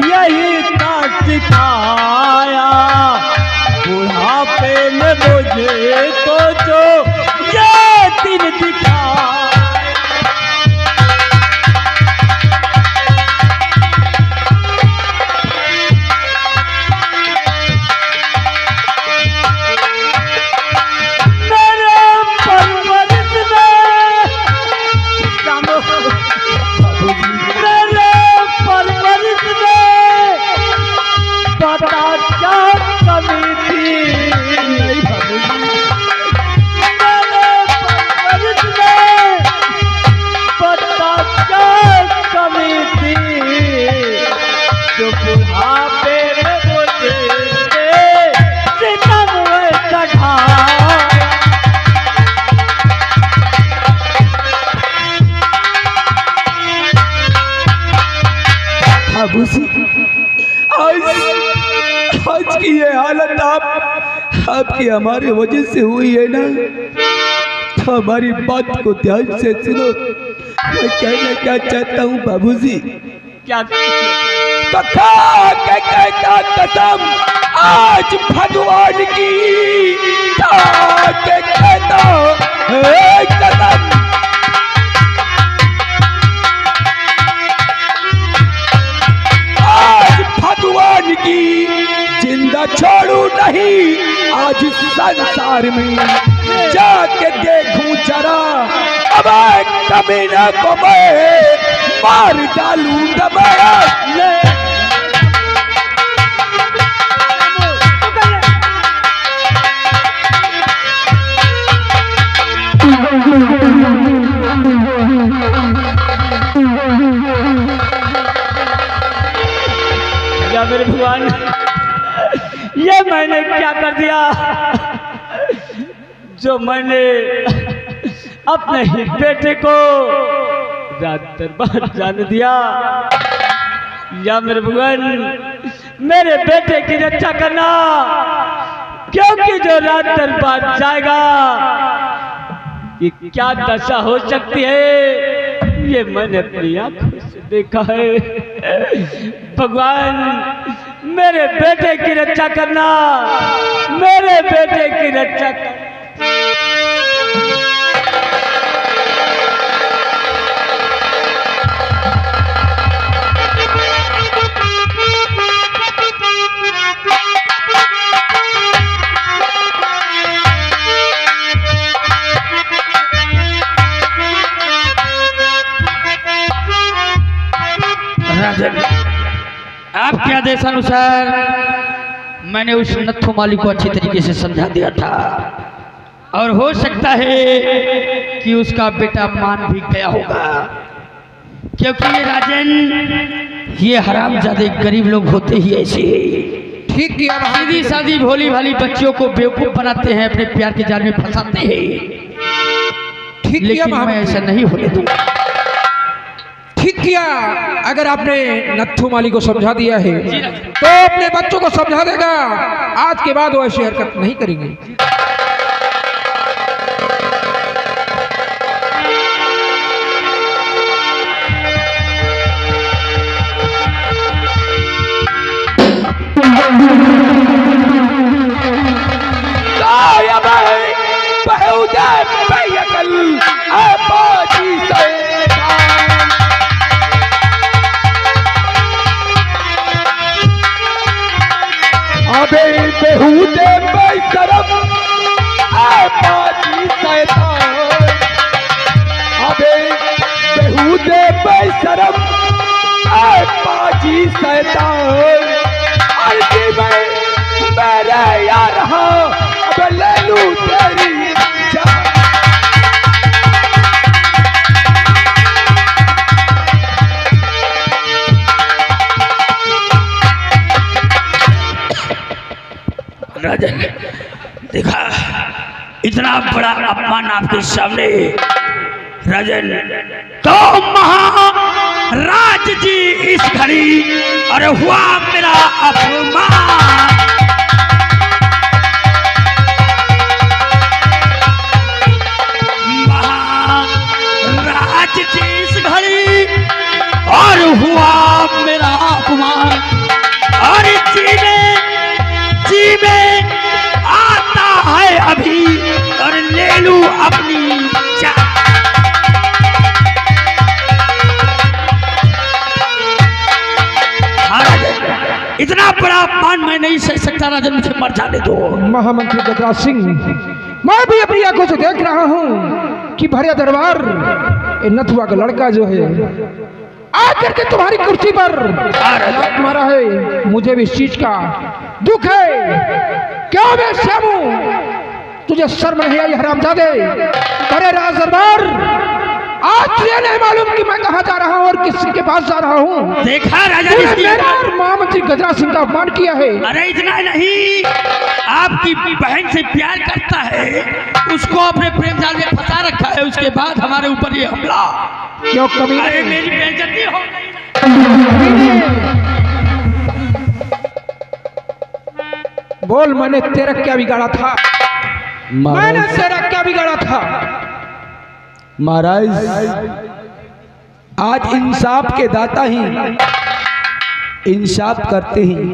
यही था सिखाया, बुढ़ापे में मुझे तो जो ये दिन दिखा। आज की ये हालत आपकी हमारे वजह से हुई है ना, तो हमारी बात को ध्यान से सुनो। मैं कहना क्या चाहता हूँ बाबूजी, क्या कथा के कहता कसम आज भगवान की के कहता कसम, आज भगवान की जिंदा छोड़ू नहीं, आज संसार में जाके देखूं जरा, अब कमीना को मैं मार डालूंगा मैं। या मेरे भगवान, ये मैंने क्या कर दिया जो मैंने अपने ही बेटे को रात दरबार जाने दिया। या मेरे भगवान, मेरे बेटे की रक्षा करना, क्योंकि जो रात दरबार जाएगा ये क्या दशा हो सकती है ये मैंने अपनी आंखों से देखा है। भगवान, मेरे बेटे की रक्षा करना, मेरे बेटे की रक्षा करना। आपके आदेशानुसार मैंने उस नत्थो माली को अच्छी तरीके से समझा दिया था, और हो सकता है कि उसका बेटा मान भी गया होगा, क्योंकि ये राजन, ये हरामजादे गरीब लोग होते ही ऐसे। ठीक किया, सीधी सादी भोली भाली बच्चियों को बेवकूफ बनाते हैं, अपने प्यार के जाल में फंसाते हैं। ठीक किया, लेकिन मैं ऐसा नहीं होने दूंगा। ठीक किया, अगर आपने नत्थू माली को समझा दिया है तो अपने बच्चों को समझा देगा, आज के बाद वो ऐसी हरकत नहीं करेंगे। बेहूदे बेशरम पाजी शैतान, अबे बेहूदे बेशरम पाजी शैतान, अर्जी में मेरा यार हाँ, अब ले लूं तेरी जान। राजन, देखा इतना बड़ा अपमान आपके सामने। राजन, तो महाराज जी इस घड़ी अरे हुआ मेरा अपमान। महाराज जी इस घड़ी और हुआ मेरा अपमान। अपनी जान। हाँ राजन, इतना बड़ा अपमान मैं नहीं सह सकता राजन, मुझे मर जाने दो। महामंत्री गजराज सिंह, मैं भी अपनी आंखों से देख रहा हूँ कि भरे दरबार ये नथुआ का लड़का जो है आकर के तुम्हारी कुर्सी पर लात मारा है। मुझे भी इस चीज का दुख है। क्यों बे श्यामू, तुझे शर्म नहीं आई हरामजादे? अरे राज दरबार, आज तुझे नहीं मालूम कि मैं कहाँ जा रहा हूँ और किसी के पास जा रहा हूँ। देखा राजा, तूने मेरा और महामंत्री गजराज सिंह का अपमान किया है। अरे इतना नहीं, आपकी बहन से प्यार करता है, उसको अपने प्रेम जाल में फंसा रखा है, उसके बाद हमारे ऊपर ये हमला। क्यों कमीने? अरे मेरी बेइज्जती हो गई। बोल, मैंने तेरा क्या बिगाड़ा था? मैंने तेरा क्या बिगाड़ा था? महाराज, आज इंसाफ के दाता ही इंसाफ करते हैं।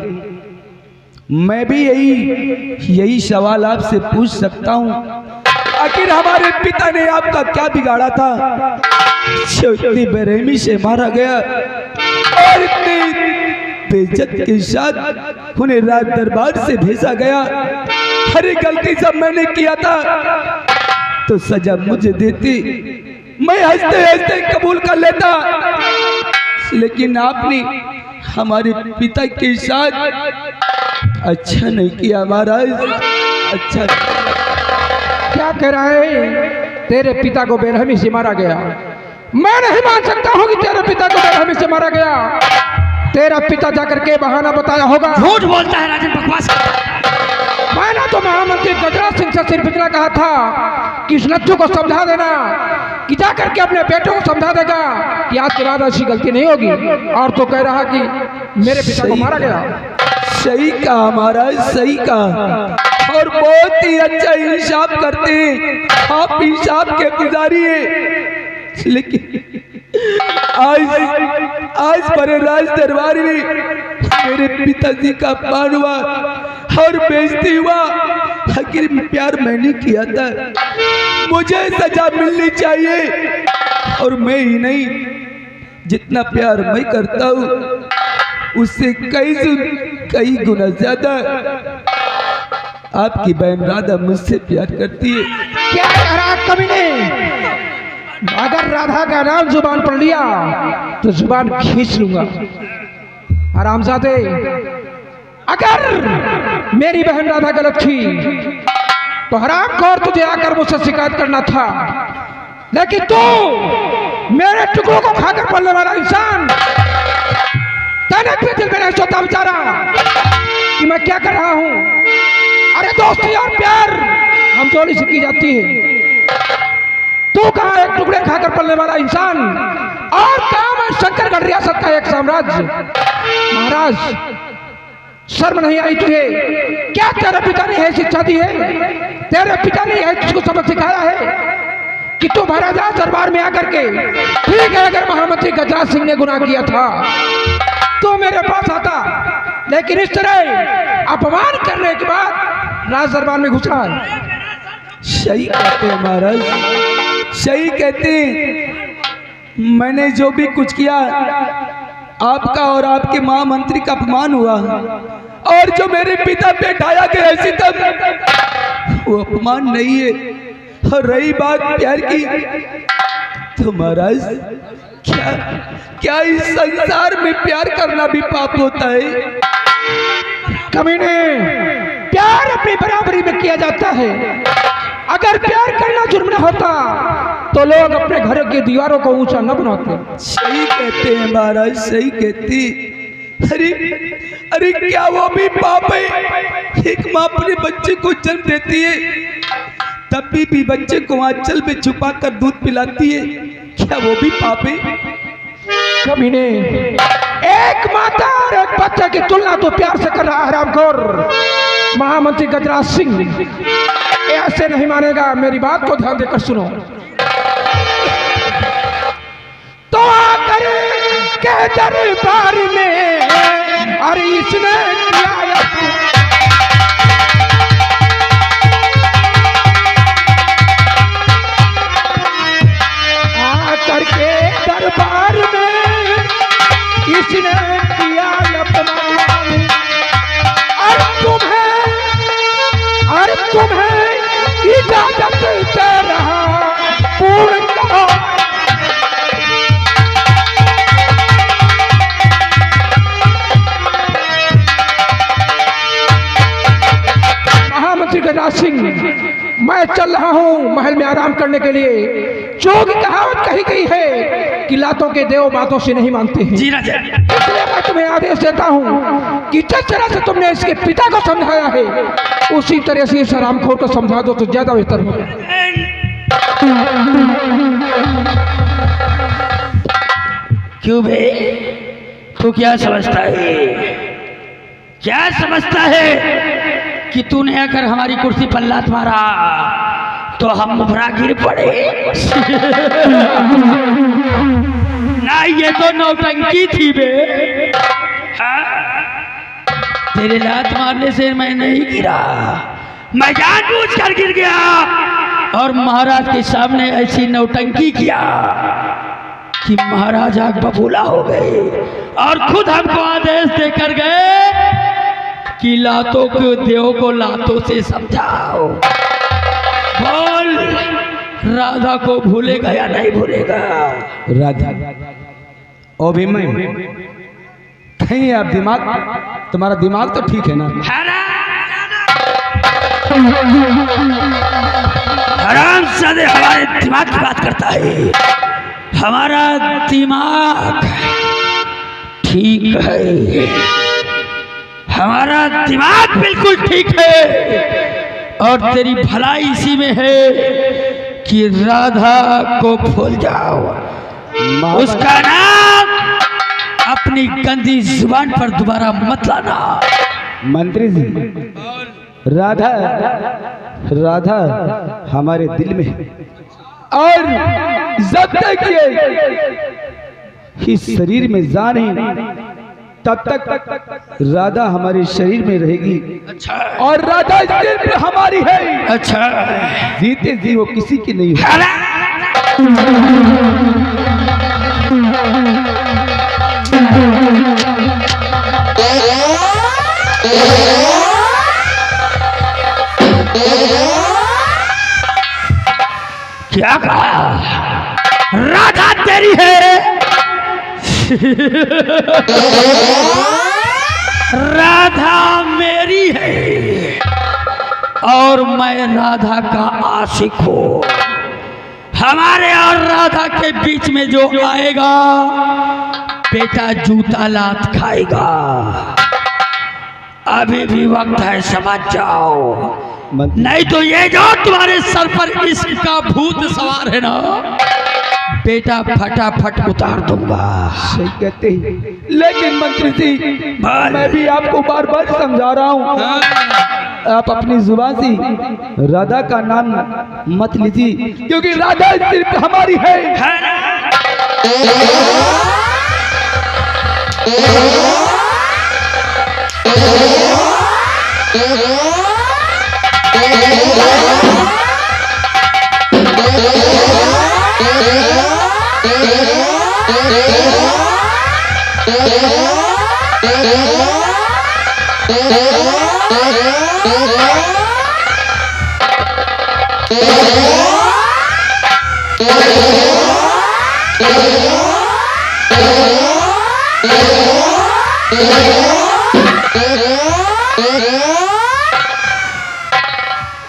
मैं भी यही सवाल आपसे पूछ सकता हूँ, आखिर हमारे पिता ने आपका क्या बिगाड़ा था जो इतनी बेरहमी से मारा गया और इतनी बेइज्जत के साथ उन्हें राज दरबार से भेजा गया? हर गलती सब मैंने किया था तो सजा मुझे देती, मैं हंसते हंसते कबूल कर लेता, लेकिन आपने हमारे पिता के साथ अच्छा नहीं किया महाराज, अच्छा। क्या कह रहा है? तेरे पिता को बेरहमी से मारा गया? मैं नहीं मान सकता हूँ कि तेरे पिता को बेरहमी से मारा गया। तेरा पिता जाकर के बहाना बताया होगा। झूठ बोलता है राजन, बकवास करता है। मैंने तो महामंत्री गजराज सिंह से सिर्फ इतना कहा था कि उस नत्थु को समझा देना कि जाकर के अपने बेटों को समझा देगा कि आज के बाद ऐसी गलती नहीं होगी। और तो कह रहा कि मेरे पिता को मारा गया। सही कहा महाराज, सही कहा, और बहुत ही अच्छा इंसाफ करते हैं आप, इंसाफ के पुजारी हैं। लेकिन आज बड़े राज दरबार में मेरे पिताजी का अपमान हुआ और बेइज्जती हुआ। आखिर प्यार मैंने किया था, मुझे सजा मिलनी चाहिए, और मैं ही नहीं, जितना प्यार मैं करता हूँ उससे कई गुना ज्यादा आपकी बहन राधा मुझसे प्यार करती है। क्या कह रहा कमीने? अगर राधा का नाम जुबान पर लिया तो जुबान खींच लूंगा। हरामजादे, अगर मेरी बहन राधा गलत थी तो हरामखोर तुझे आकर मुझसे शिकायत करना था, लेकिन तू मेरे टुकड़ों को खाकर पलने वाला इंसान, तने भी दिल में नहीं सोता बेचारा कि मैं क्या कर रहा हूं। अरे दोस्ती और प्यार हम जोड़ी से की जाती है। तू कहाँ एक टुकड़े खाकर पलने वाला इंसान, और कहाँ मैं शंकरगढ़ रियासत का एक साम्राज्य। महाराज, शर्म नहीं आई तुझे? क्या तेरे पिता ने यह शिक्षा दी है? तेरे पिता ने यह तुझको सबक सिखाया है कि तू महाराज दरबार में आकर के, ठीक है अगर महामंत्री गजराज सिंह ने गुनाह किया था तो मेरे पास आता, लेकिन इस तरह अपमान करने के बाद राज दरबार में घुस रहा है। सही कहते हैं महाराज, सही कहते हैं। मैंने जो भी कुछ किया, आपका और आपके महामंत्री का अपमान हुआ, और जो मेरे पिता पे ढाया गया ऐसी तब वो अपमान नहीं है। और रही बात प्यार की, तो महाराज क्या इस संसार में प्यार करना भी पाप होता है? कमीने, प्यार अपनी बराबरी में किया जाता है। अगर प्यार करना जुर्म न होता तो लोग अपने घर की दीवारों को ऊंचा न बनाते। सही कहते हैं महाराज, सही कहती। अरे क्या वो भी पाप है? एक माँ अपने बच्चे को जन्म देती है, तब भी बच्चे को आंचल में छुपा कर दूध पिलाती है, क्या वो भी पाप है? कमीने, एक माता और एक बच्चे की तुलना तो प्यार से कर रहा है हरामखोर। महामंत्री गजराज सिंह ऐसे नहीं मानेगा। मेरी बात को ध्यान देकर सुनो। तो आकर के दरबार में अरे इसने किया किसने किया अपमान, और तुम्हें इजाजत दे रहा पूर्ण का। महामंत्री गजराज सिंह, मैं चल रहा हूँ महल में आराम करने के लिए। जो की कहावत कही गई है कि लातों के देव बातों से नहीं मानते हैं। जी राजा। इसलिए मैं तुम्हें आदेश देता हूँ कि जिस तरह से तुमने इसके पिता को समझाया है उसी तरह से इस हरामखोर को समझा दो तो ज्यादा बेहतर होगा। क्यों बे, तू क्या समझता है, क्या समझता है कि तूने अगर हमारी कुर्सी पर लात मारा तो हम मुफरा गिर पड़े? ना, ये तो नौटंकी थी बे। हाँ? तेरे लात मारने से मैं नहीं गिरा, मैं जानबूझ कर गिर गया और महाराज के सामने ऐसी नौटंकी किया कि महाराज आग बबूला हो गए और खुद हमको आदेश देकर गए कि लातों के देव को लातों से समझाओ। बोल, राधा को भूलेगा या नहीं भूलेगा? राधा अभिमय, कहीं आप तुम्हारा दिमाग तो ठीक है ना? हराम सादे हमारे दिमाग की बात करता है। हमारा दिमाग ठीक है, हमारा दिमाग बिल्कुल ठीक है और तेरी भलाई इसी में है कि राधा को भूल जाओ, उसका नाम अपनी गंदी जुबान पर दोबारा मत लाना। मंत्री जी, राधा हमारे दिल में है और जब तक ये इस शरीर में जान है तब तक राधा हमारे शरीर में रहेगी। अच्छा, और राधा सिर्फ हमारी है। अच्छा, जीते जी वो किसी की नहीं हो। क्या कहा? राधा तेरी है? राधा मेरी है और मैं राधा का आशिक हूँ। हमारे और राधा के बीच में जो आएगा बेटा जूता लात खाएगा। अभी भी वक्त है, समझ जाओ, नहीं तो ये जो तुम्हारे सर पर इश्क का भूत सवार है ना, बेटा फटाफट उतार दूंगा। सही कहते हैं, लेकिन मंत्री जी मैं भी आपको बार बार समझा रहा हूँ, आप अपनी जुबान से राधा का नाम मत लीजिए क्योंकि राधा सिर्फ हमारी है।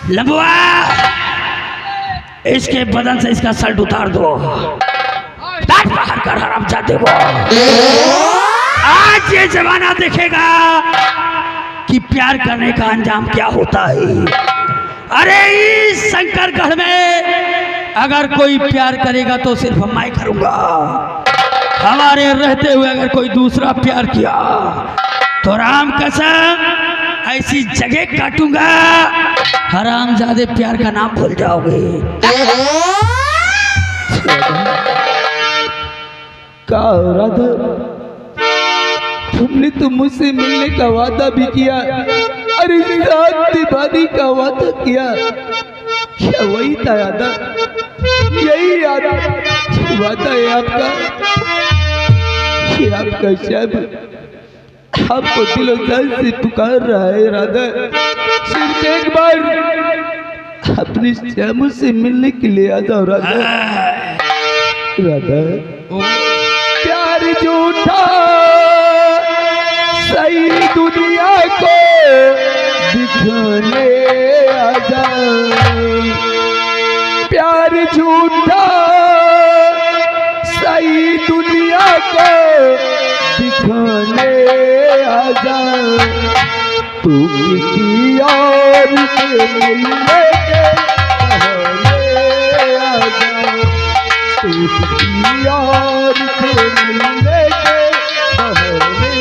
लंबुआ, इसके बदन से इसका शर्ट उतार दो, बाहर कर हरामजादे को। आज ये जमाना देखेगा कि प्यार करने का अंजाम क्या होता है। अरे इस शंकरगढ़ में अगर कोई प्यार करेगा तो सिर्फ मैं करूंगा। हमारे रहते हुए अगर कोई दूसरा प्यार किया तो राम कसम ऐसी जगह काटूंगा, हरामजादे प्यार का नाम भूल जाओगे। क्या राधा, तुमने तो मुझसे मिलने का वादा भी किया, अरे साथ निभाने का वादा किया, क्या वही था राधा? यही वादा है आपका? कि आपका शब आपको दिलो जान से पुकार रहा है राधा। सिर्फ एक बार अपनी श्यामू से मिलने के लिए आ जाओ राधा। राधा प्यार झूठा सही दुनिया को दिखाने आ जाओ। प्यार झूठा सही दुनिया को दिखाने आ जाओ। तू किसी और से मिलने के बहाने आ जाओ। तू किसी और से मिलने के बहाने।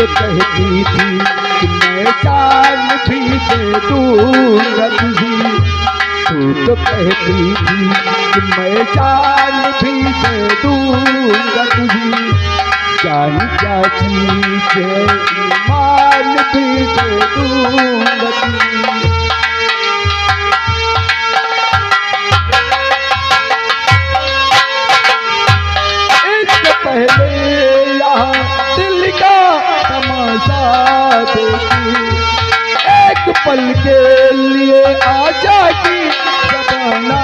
कहती थी कि मैं जान भी दे दूंगा तुझे। तू तो कहती थी कि मैं जान भी दे दूंगा तुझे। जान क्या चीज है ईमान भी दे दूंगा तुझे। इससे पहले यहाँ दिल का तमाशा देखी। एक पल के लिए आजा की जमाना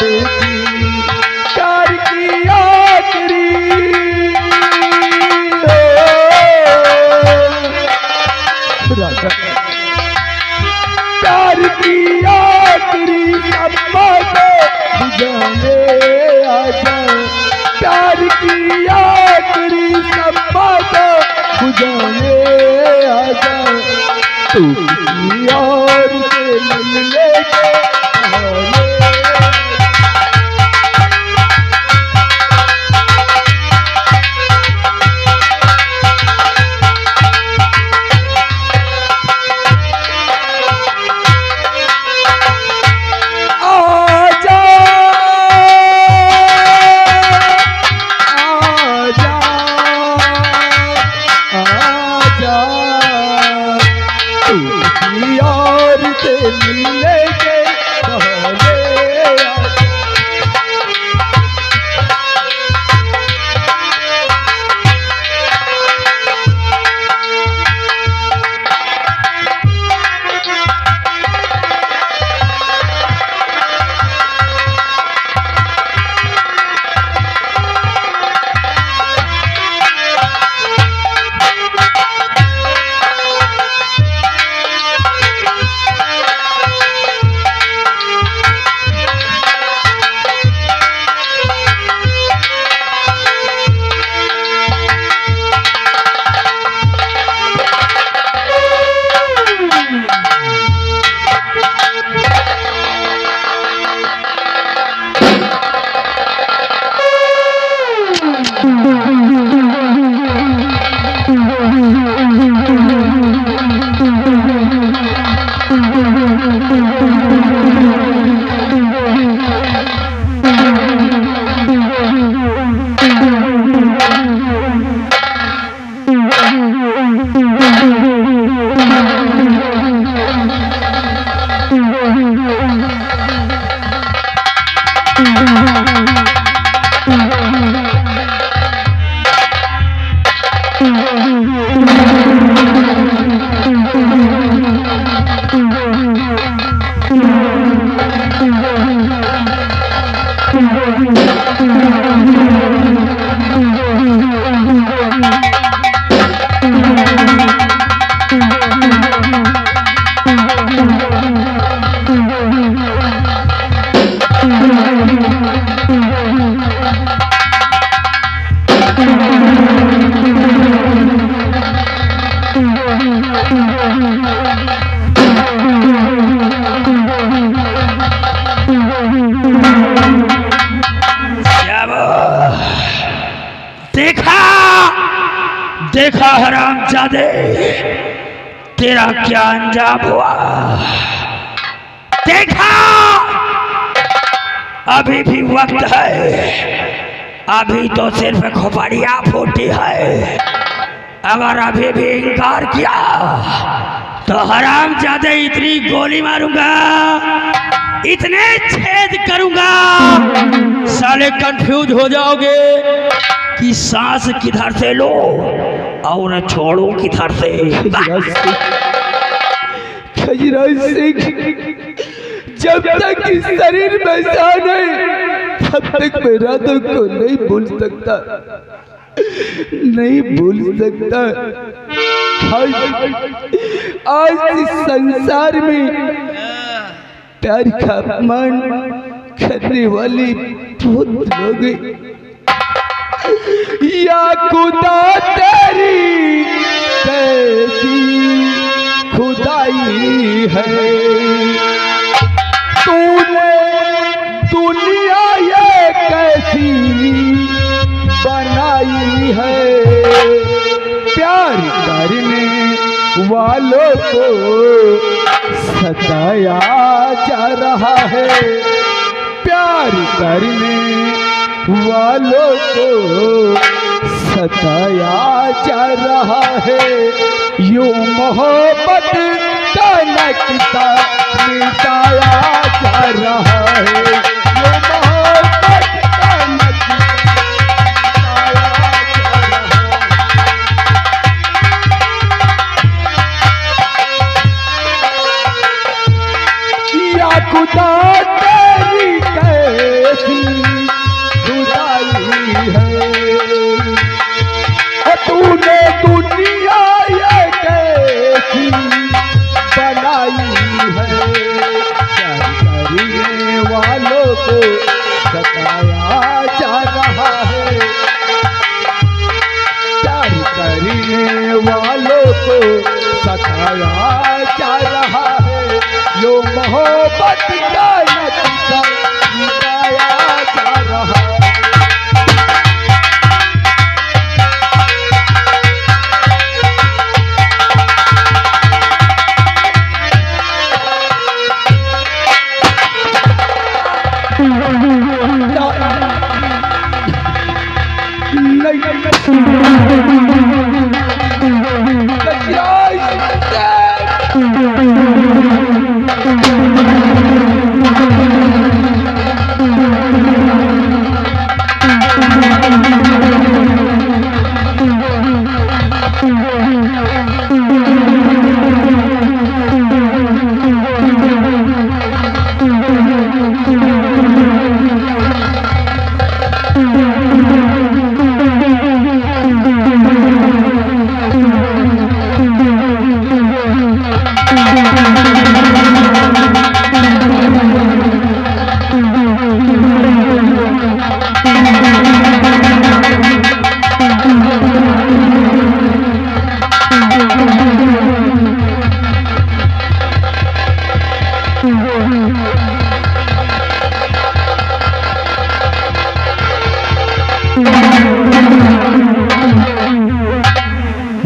देखी। प्यार की आखिरी प्यार की आखिरी सपना को बुझाने आजा। प्यार की आखिरी सपना को बुझाने आजा। तू किसी और से मिलने के बहाने। मिलने के बहाने देखा हरामजादे, तेरा क्या अंजाम हुआ? देखा, अभी भी वक्त है, अभी तो सिर्फ खोपड़ियां फूटी है। अगर अभी भी इनकार किया तो हरामजादे इतनी गोली मारूंगा, इतने छेद करूंगा, साले कंफ्यूज हो जाओगे कि सांस किधर से लो और छोड़ो किधर से। खजराज सिंह, जब तक इस शरीर में जान है तब तक मैं रातों को नहीं भूल सकता, नहीं भूल सकता। आज इस संसार में प्यार का अपमान करने वाले बहुत लोग हैं। या खुदा तेरी कैसी खुदाई है, तूने दुनिया ये कैसी बनाई है। प्यार करने वालों को सताया जा रहा है, प्यार करने वालों को सताया जा रहा है। यूं मोहब्बत का नक्शा मिटाया जा रहा है, यूं मोहब्बत का नक्शा मिटाया जा रहा है। या खुदा तेरी कैसी खुदाई है, तूने दुनिया ये कैसी बनाई है। प्यार करने वालों को सताया जा रहा है, प्यार करने वालों को सताया जा रहा है। यो मोहब्बत का नतीजा मिटाया जा रहा है।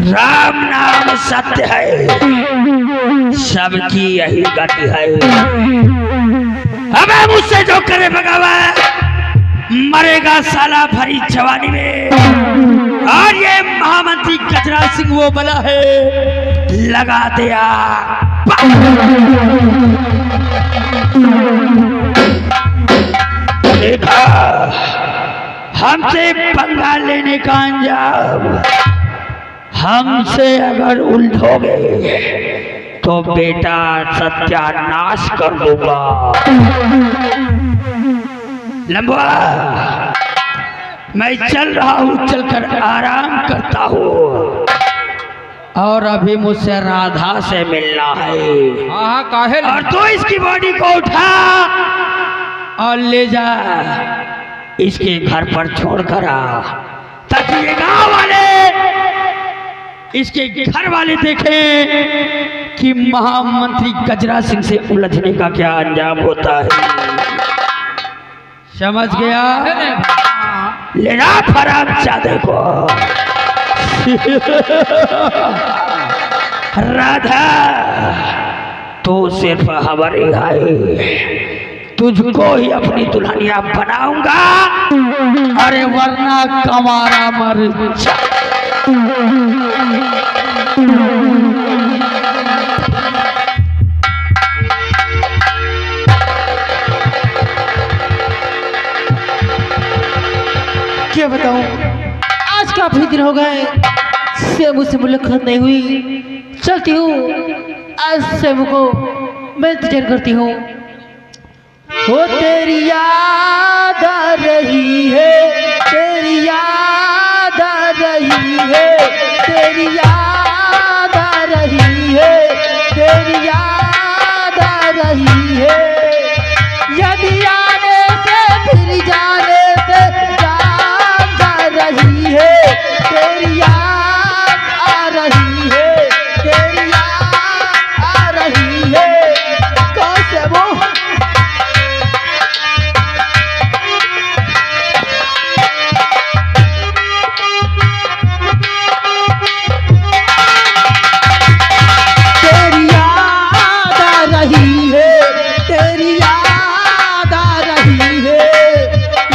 राम नाम सत्य है, सबकी यही गति है। हमें मुझसे जो करे बगावत, मरेगा साला भरी जवानी में। और ये महामंत्री गजराज सिंह वो बला है, लगा दिया। देखा, हमसे पंगा लेने का अंजाम, हमसे अगर उलझोगे तो बेटा सत्यानाश कर दूंगा। लंबा, मैं चल रहा हूँ, चलकर आराम करता हूँ। और अभी मुझसे राधा से मिलना है। हाँ काहे और तो इसकी बॉडी को उठा और ले जा, इसके घर पर छोड़कर आ, ताकि ये गांव वाले, इसके घर वाले देखें कि महामंत्री गजराज सिंह से उलझने का क्या अंजाम होता है। समझ गया? ले जा हरामजादे को, राधा, तू सिर्फ हमारी है, तुझको ही अपनी दुल्हनिया बनाऊंगा, अरे वरना कमारा मर जा। क्या बताऊं, आज काफी दिन हो गए सेबू से मुलाकात नहीं हुई। चलती हूँ आज सेबू को मैं इंतजार करती हूँ। हो तेरी याद आ रही है, तेरी याद आ रही है, तेरी याद आ रही है, तेरी याद आ रही है। यदि आने से फिर जाने से जान जा रही है, तेरी याद आ रही है, तेरी याद आ रही है। कौन से वो तेरी याद आ रही है, तेरी याद आ रही है।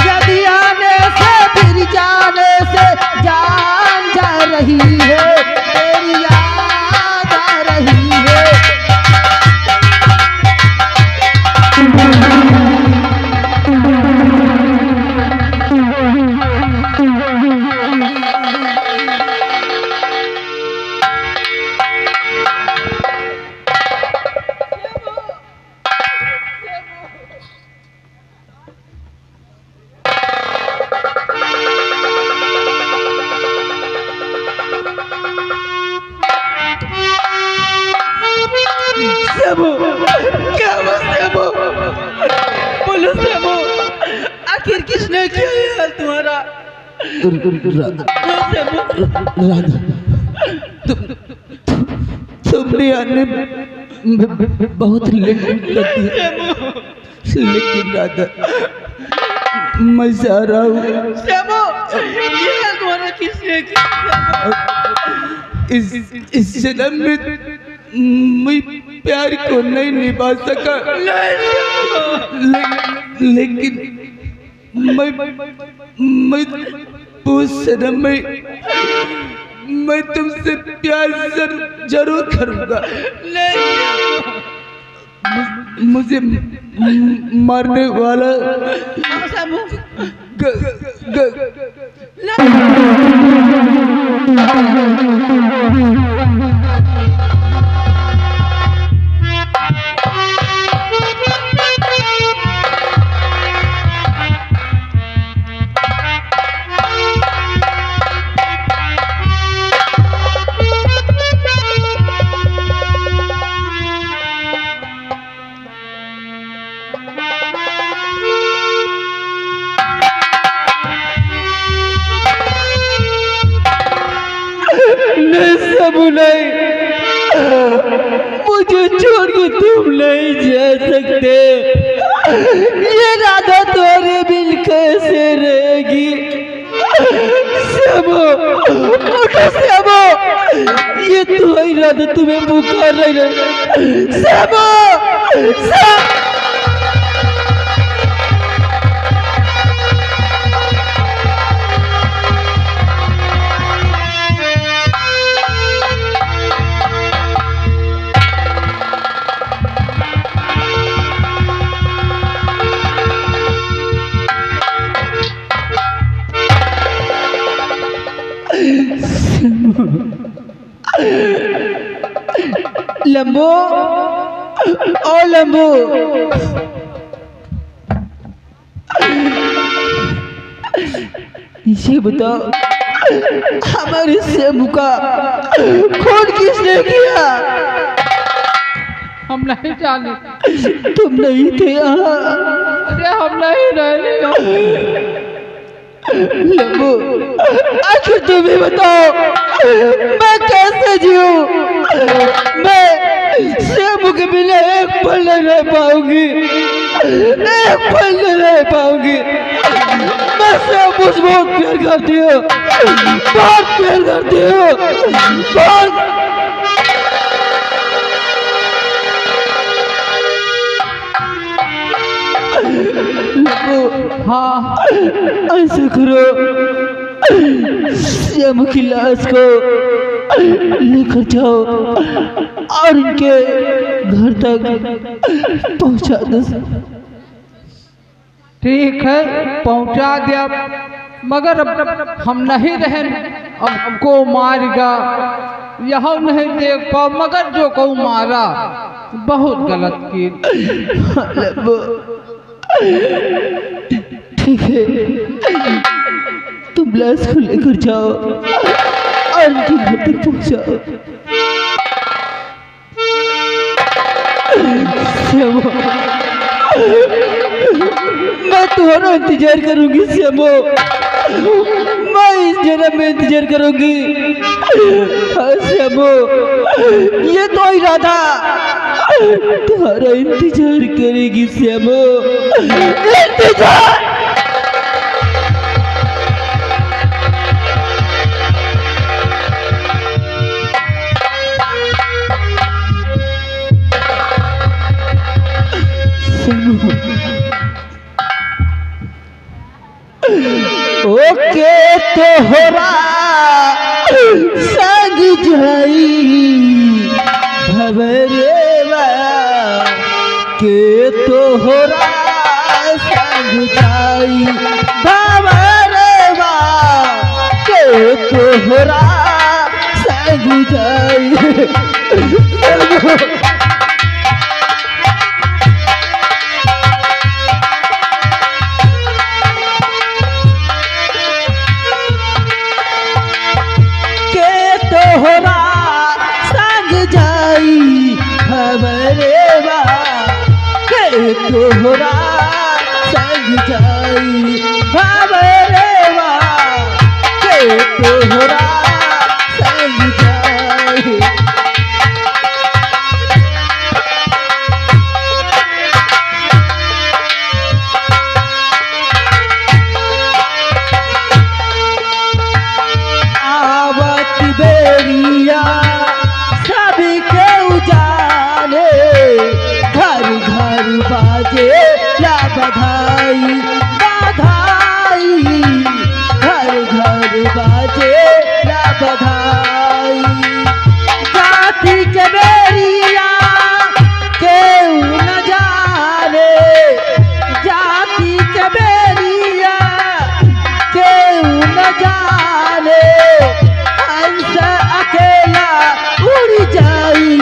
यदि आने से फिर जाने से जान जा रही है, तेरी याद आ रही है। सेबू, क्या हुआ सेबू? बोलो सेबू, आखिर किसने किया ये हाल तुम्हारा? राधा, तुमने आने बहुत लेट कर दिया, लेकिन राधा मैं जा रहा हूँ। ये हाल तुम्हारा किसने किया? इस जन्म में मैं प्यार को नहीं निभा सका, लेकिन मैं उस जन्म में मैं तुमसे प्यार जरूर करूंगा। मुझे मारने वाला नहीं, मुझे छोड़ के तुम नहीं जा सकते। ये राधा तुम्हारे बिन कैसे रहेगी? सेबू, उठो सेबू, ये तुम्हारी राधा तुम्हें पुकार रही है। सेबू, लंबू, ओ लंबू, इसे बताओ हमारे सेबू का खून किसने किया? हम नहीं जाने, तुम नहीं थे यहाँ। अरे हम नहीं रहने। लंबू, आखिर तुम ही बताओ मैं कैसे जीऊं? मैं सेबू के बिना एक पल नहीं रह पाऊंगी, एक पल नहीं रह पाऊंगी। मैं मुझ बहुत प्यार करती हूँ, बहुत प्यार करती हूँ, बहुत। हाँ ऐसा करो, श्याम की लाश को लेकर जाओ और इनके घर तक पहुंचा दो। ठीक है, पहुंचा दिया, मगर अब हम नहीं रहे, अब हमको मारेगा, यहाँ नहीं देख पाओ, मगर जो को मारा बहुत गलत की। ठीक है, तुम लाश को लेकर जाओ और उनके घर तक पहुंचाओ। मैं तुम्हारा इंतजार करूंगी श्यामो, मैं इस जन्म में इंतजार करूंगी। हाँ श्यामो, ये तो ही राधा तुम्हारा इंतजार करेगी श्यामो, इंतजार। ओके तोहरा संग जाई भवरेवा, के तोहरा संग जाई भवरेवा, के तोहरा संग जाई। तोहरा संग जाई भवरेवा, के तोहरा संग जाई भवरेवा, के तोहरा संग जाई। बेरिया सभी के उजाले, घर घर बाजे ला बधाई, बधाई, घर घर बाजे ला बधाई। जाति के बेरिया केहू न जाने, जाति के बेरिया केहू न जाने, अकेला उड़ जाई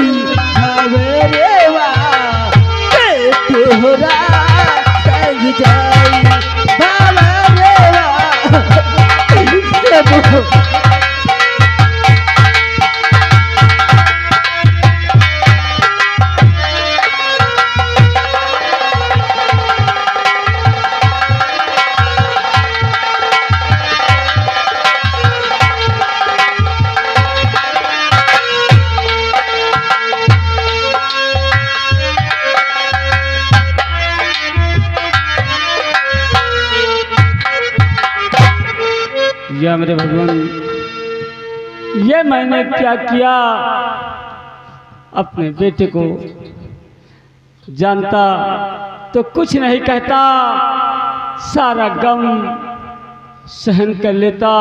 भवरेवा, के तोहरा संग जाई भवरेवा। या मेरे भगवान, ये मैंने क्या किया? अपने बेटे को जानता तो कुछ नहीं कहता, सारा गम सहन कर लेता।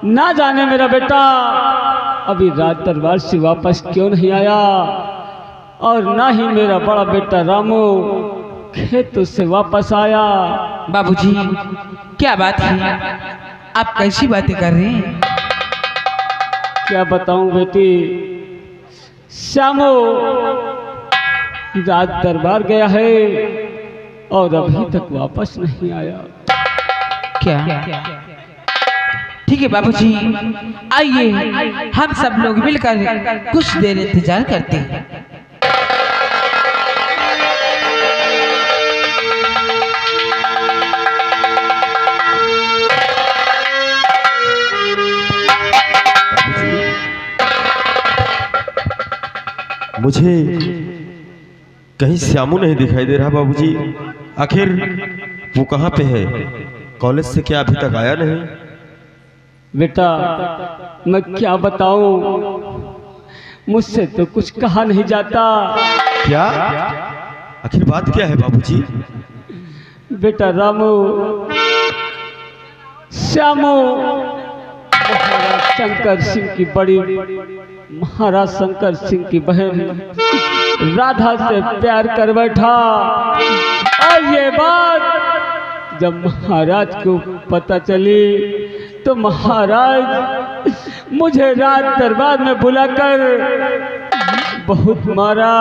ना जाने मेरा बेटा अभी राज दरबार से वापस क्यों नहीं आया, और ना ही मेरा बड़ा बेटा रामू खेतों से वापस आया। बाबूजी, क्या बात है? आप कैसी बातें कर रहे हैं? क्या बताऊं बेटी, श्यामो राज दरबार गया है और अभी तक वापस नहीं आया। क्या? ठीक है बाबूजी, आइए हम सब लोग मिलकर कुछ देर इंतजार करते हैं। मुझे कहीं श्यामू नहीं दिखाई दे रहा बाबूजी, आखिर वो कहाँ पे है? कॉलेज से क्या अभी तक आया नहीं? बेटा मैं क्या बताऊं, मुझसे तो कुछ कहा नहीं जाता। क्या? आखिर बात क्या है बाबूजी? बेटा रामू श्यामू महाराज शंकर सिंह की बड़ी महाराज शंकर सिंह की बहन राधा से प्यार कर बैठा। और ये बात जब महाराज को पता चली तो महाराज मुझे रात दरबार में बुलाकर बहुत मारा।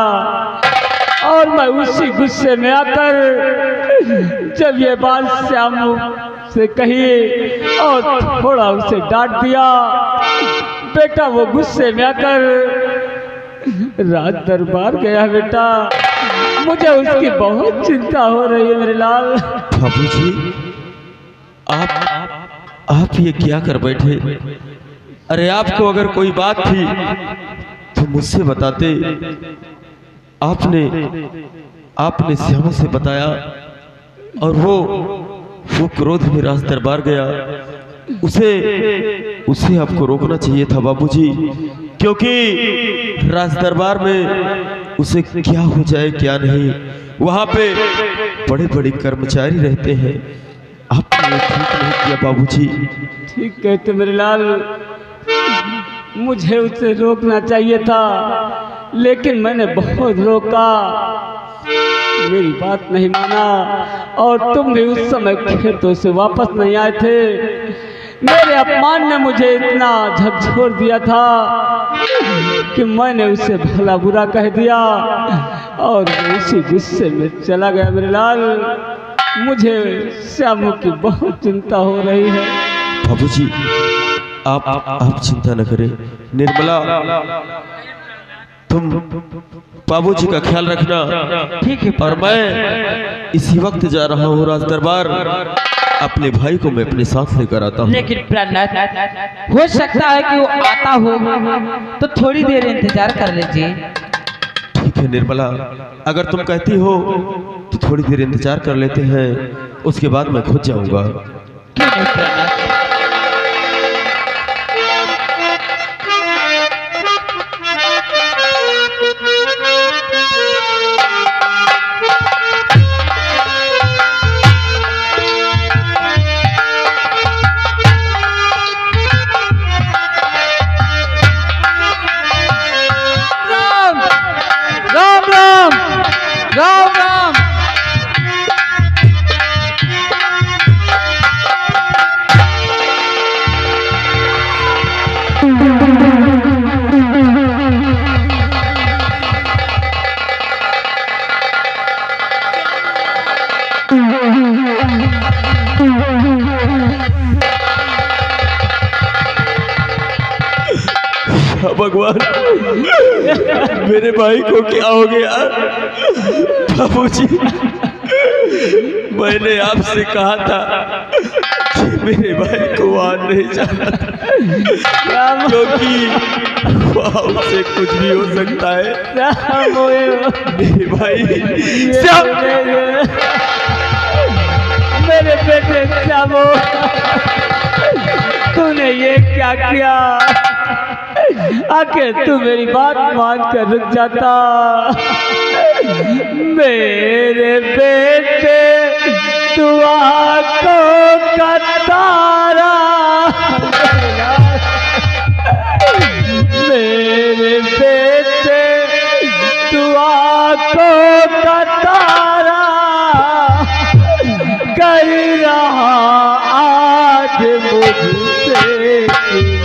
और मैं उसी गुस्से में आकर जब ये बात श्यामू से कही और थोड़ा उसे डांट दिया, बेटा वो गुस्से में आकर रात दरबार गया। बेटा मुझे उसकी बहुत चिंता हो रही है मेरे लाल। बाबूजी आप ये क्या कर बैठे? अरे आपको अगर कोई बात थी तो मुझसे बताते। आपने श्यामू से बताया और वो क्रोध में राज दरबार गया। उसे आपको रोकना चाहिए था बाबूजी, क्योंकि राज दरबार में उसे क्या हो जाए क्या नहीं, वहां पे बड़े बड़े कर्मचारी रहते हैं। आपने ठीक नहीं किया बाबूजी। ठीक कहते मेरे लाल, मुझे उसे रोकना चाहिए था, लेकिन मैंने बहुत रोका, मेरी बात नहीं माना। और तुम भी उस समय खेतों से वापस नहीं आए थे। मेरे अपमान ने मुझे इतना झकझोर दिया था कि मैंने उसे भला बुरा कह दिया और उसी गुस्से में चला गया मेरे लाल। मुझे श्यामू की बहुत चिंता हो रही है। बाबूजी आप चिंता न करें। निर्मला तुम बाबूजी का ख्याल रखना। ठीक है। और मैं इसी वक्त जा रहा हूँ राज दरबार। अपने भाई को मैं अपने साथ लेकर आता हूँ। लेकिन प्राणनाथ, हो सकता है कि वो आता हो तो थोड़ी देर इंतजार कर लीजिए। ठीक है निर्मला, अगर तुम कहती हो तो थोड़ी देर इंतजार कर लेते हैं, उसके बाद मैं खुद जाऊंगा। क्यों नहीं प्राणनाथ? राम राम। भगवान, मेरे भाई को क्या हो गया? बाबूजी, मैंने आपसे कहा था कि मेरे भाई को वहां नहीं जाना था, क्योंकि वहां उसे कुछ भी हो सकता है। मेरे भाई मेरे बेटे श्यामू, तूने ये क्या किया? आखिर तू मेरी बात मान कर रुक जाता। मेरे बेटे तू आंखों का तारा, मेरे बेटे तू आंखों का तारा, कर रहा आज मुझसे किनारा।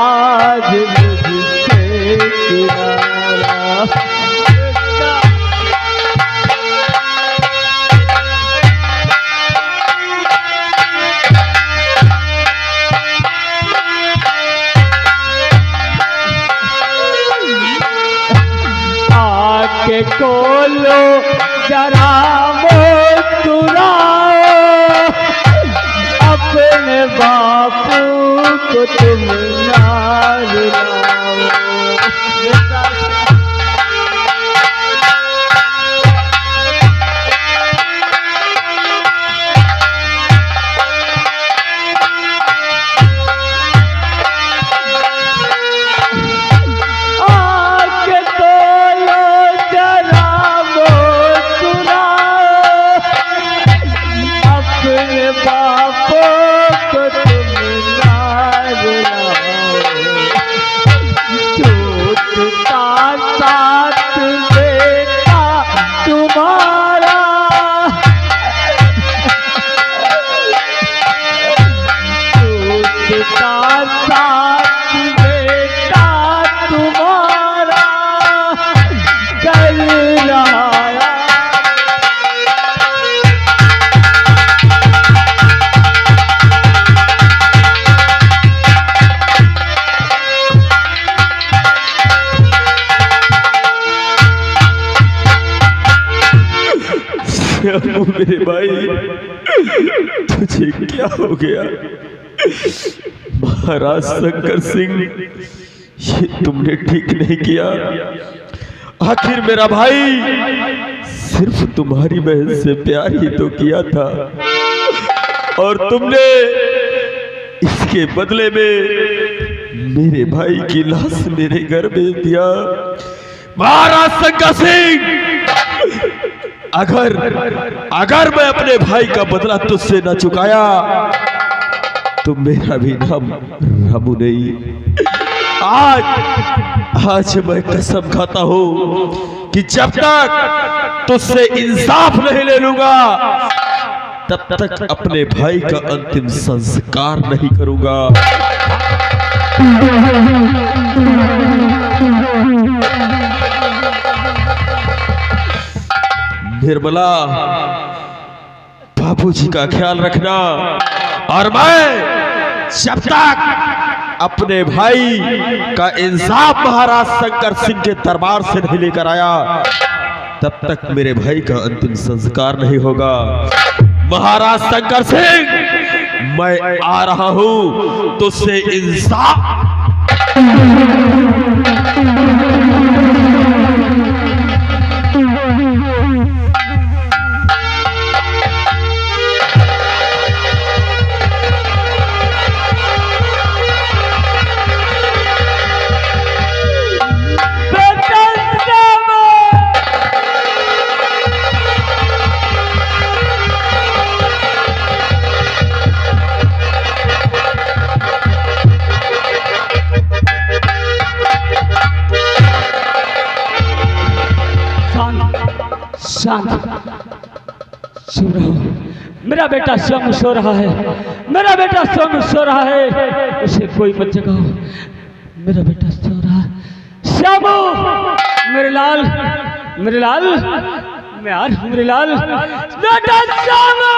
आज मुझसे किनारा। बापू को तुम ना रुलाओ। आके तोलो जरा मुस्कुराओ, अपने बापों को तुम ना रुलाओ। टूटता साथ बेटा तुम्हारा, टूटता साथ बेटा तुम्हारा कर रहा। श्यामू मेरे भाई, तुझे क्या हो गया? महाराज शंकर सिंह, ये तुमने ठीक नहीं किया। आखिर मेरा भाई सिर्फ तुम्हारी बहन से प्यार ही तो किया था, और तुमने इसके बदले में मेरे भाई की लाश मेरे घर भेज दिया। महाराज शंकर सिंह, अगर मैं अपने भाई का बदला तुझसे न चुकाया तो मेरा भी नाम रामू नहीं। आज मैं कसम खाता हूं कि जब तक तुझसे इंसाफ नहीं ले लूंगा तब तक अपने भाई का अंतिम संस्कार नहीं करूंगा। निर्मला, बाबूजी का ख्याल रखना, और मैं जब तक अपने भाई का इंसाफ महाराज शंकर सिंह के दरबार से नहीं लेकर आया तब तक मेरे भाई का अंतिम संस्कार नहीं होगा। महाराज शंकर सिंह, मैं आ रहा हूं तुझसे इंसाफ। शांत, चुप रहो। मेरा बेटा श्याम सो रहा है, मेरा बेटा श्याम सो रहा है, उसे कोई मत जगाओ। मेरा बेटा सो रहा है। श्यामू, मेरे लाल, मेरे लाल, मैं आ रहा हूं मेरे लाल। बेटा श्यामू,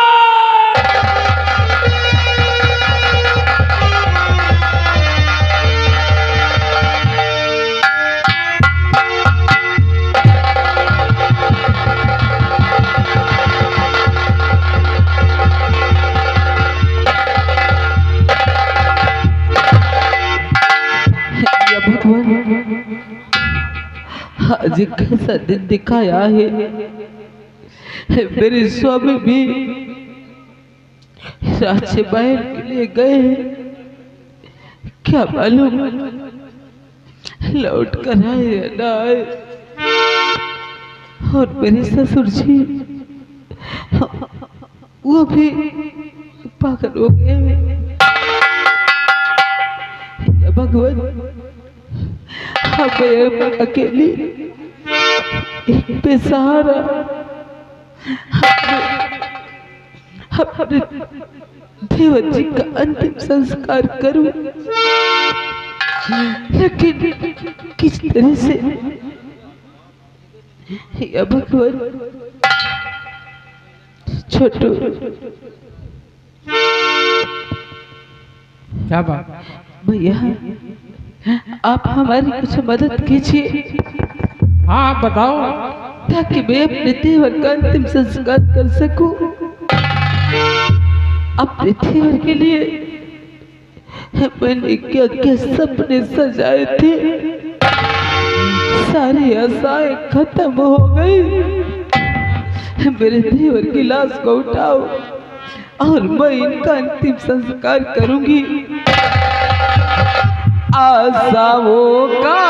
आज कैसा दिन दिखाया है। मेरे स्वामी भी रात से बाहर के लिए गए, क्या मालूम लौट कर आए या ना आए। और मेरे ससुर जी वो भी पागल हो गए। भगवान, मैं अकेली एक बेसहारा अपने देवर जी का अंतिम संस्कार करूं, लेकिन किस तरह से या भगवान। छोटू, क्या बात? भैया आप हमारी कुछ मदद कीजिए। हाँ बताओ। ताकि मैं अपने देवर का अंतिम संस्कार कर सकूं। अपने देवर के लिए मैंने क्या क्या सपने सजाए थे, सारी आशाएं खत्म हो गई। मेरे देवर की लाश को उठाओ और मैं इनका अंतिम संस्कार करूंगी। आशाओं का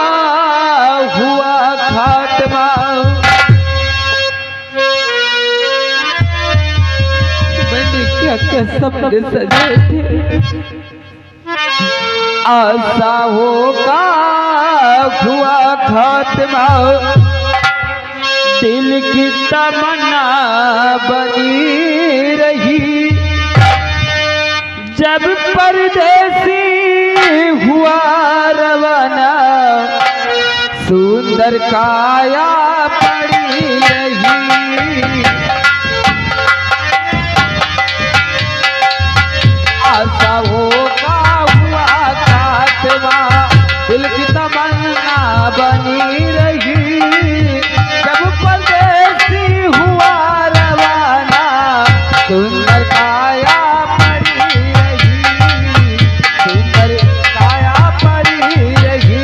हुआ खात्मा, मैंने क्या क्या सपने सजाए थे, आशाओं का हुआ खात्मा, दिल की तमन्ना बनी रही। जब परदेसी हुआ रवाना, सुंदर काया पड़ी रही। आशाओं का हुआ खात्मा, दिल की तमन्ना बनी रही। जब परदेसी हुआ रवाना, सुंदर काया पड़ी रही, सुंदर काया पड़ी रही।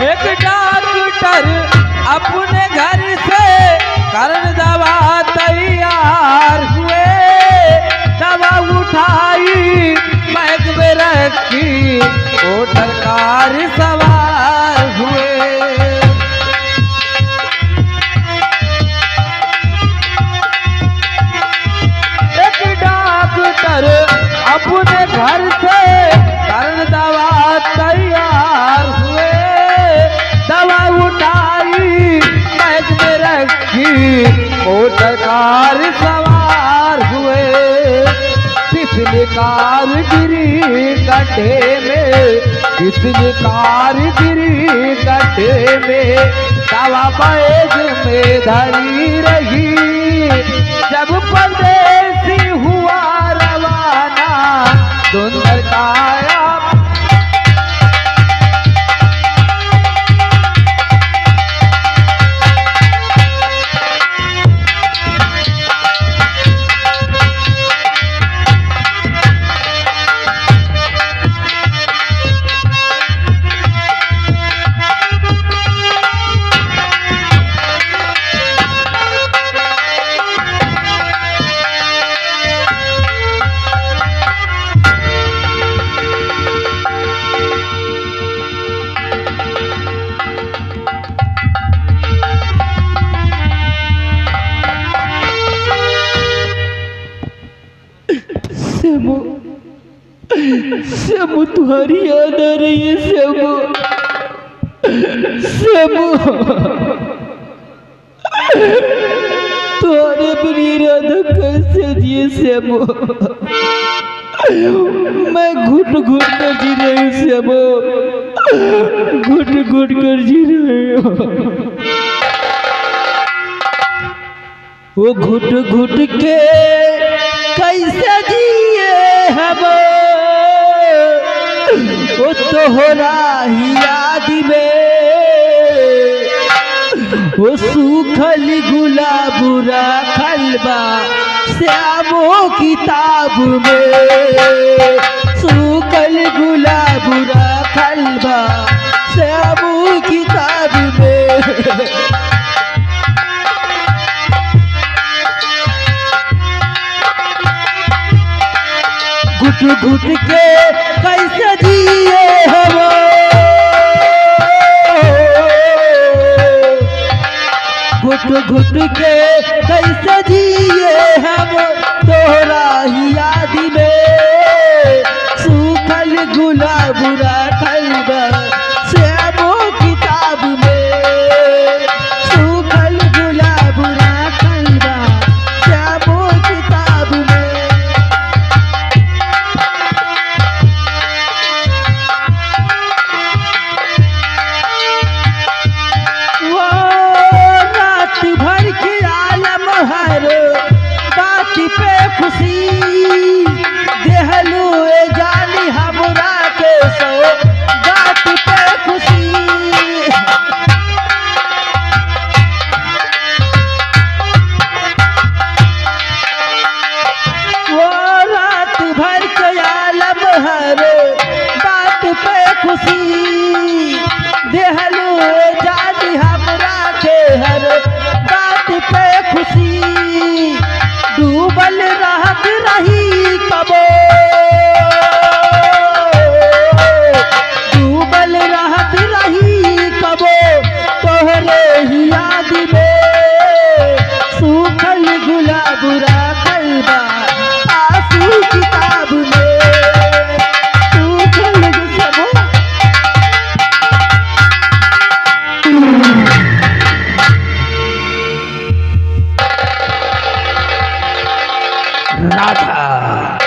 एक डॉक्टर अपने घर से करन दवा तैयार हुए, दवा उठाई बैग में रखी, होटल कार सवार हुए। एक डॉक्टर अपने घर से करन दवा तैयार हुए, दवा उठाई बैग में रखी, मोटर कार सवार हुए। पिछली कार गिरी गड्ढे में, पिछली कार गिरी गड्ढे में, दवा बैग में धरी रही। जब परदेसी हुआ रवाना, सुंदर काया श्यामू तुम्हारी याद आ रही है श्यामू, श्यामू तुम्हारे प्रिय राधा कैसे जिए श्यामू, मैं घुट घुट कर जी रही हूँ श्यामू, घुट घुट कर जी रही हूँ। वो घुट घुट के कैसे जिए हम, वो तोहरा ही याद में, वो सूखल गुलाब रखल बा श्यामो किताब में, सूखल गुलाब रखल बा श्यामो किताब में। घुट घुट के कैसे जिए हम, घुट घुट के कैसे जिए हम, तोहरा ही याद में, सूखल गुलाब रखल बा श्यामो किताब में, सूखल गुलाब रखल बा श्यामो किताब में। खुशी देहलू जानी हमरा डूबल रहत रही कबो, डूबल रहत रही कबो तोहरे ही याद में, सूखल गुलाब राखल बा आंसू किताब में, सूखल गुलाब। राधा,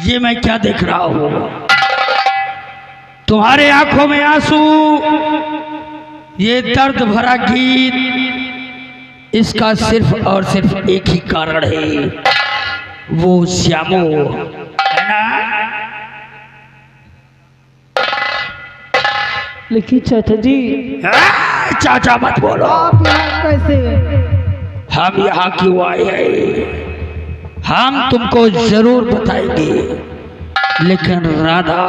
ये मैं क्या देख रहा हूं? तुम्हारे आंखों में आंसू, ये दर्द भरा गीत, इसका सिर्फ और सिर्फ एक ही कारण है, वो श्यामो, है ना? लेकिन चाचा जी, चाचा मत बोलो। आप यहाँ कैसे? हम यहाँ क्यों आए हैं हम तुमको जरूर बताएंगे, लेकिन राधा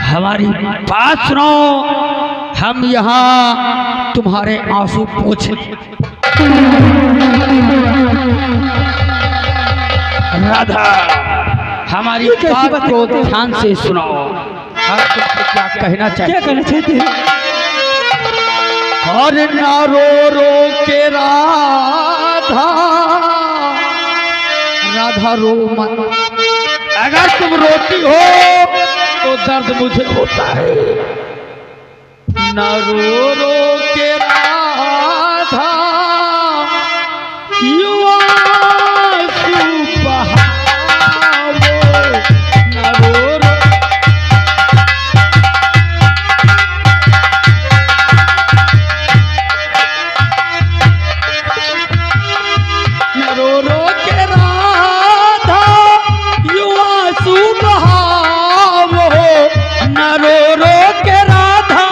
हमारी बात सुनो। हम यहाँ तुम्हारे आंसू पोंछे। राधा हमारी बात को ध्यान से सुनो। हम तुमसे क्या कहना चाहते हैं? क्या कहना चाहते हैं? और ना रो रो के राधा, राधा रो मत। अगर तुम रोती हो तो दर्द मुझे होता है। ना रो रो के राधा, युवा ना रो रो। रो रो के राधा युवा सुबहाव हो, न रो रो के राधा,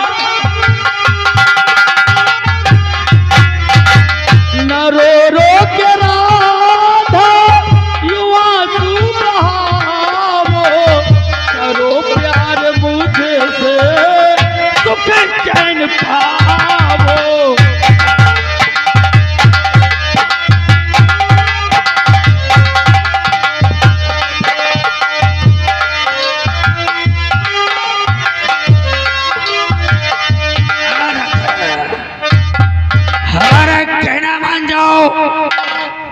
न रो रो के राधा युवा सुबहाव हो, करो प्यार मुझे से सुख चैन पावो।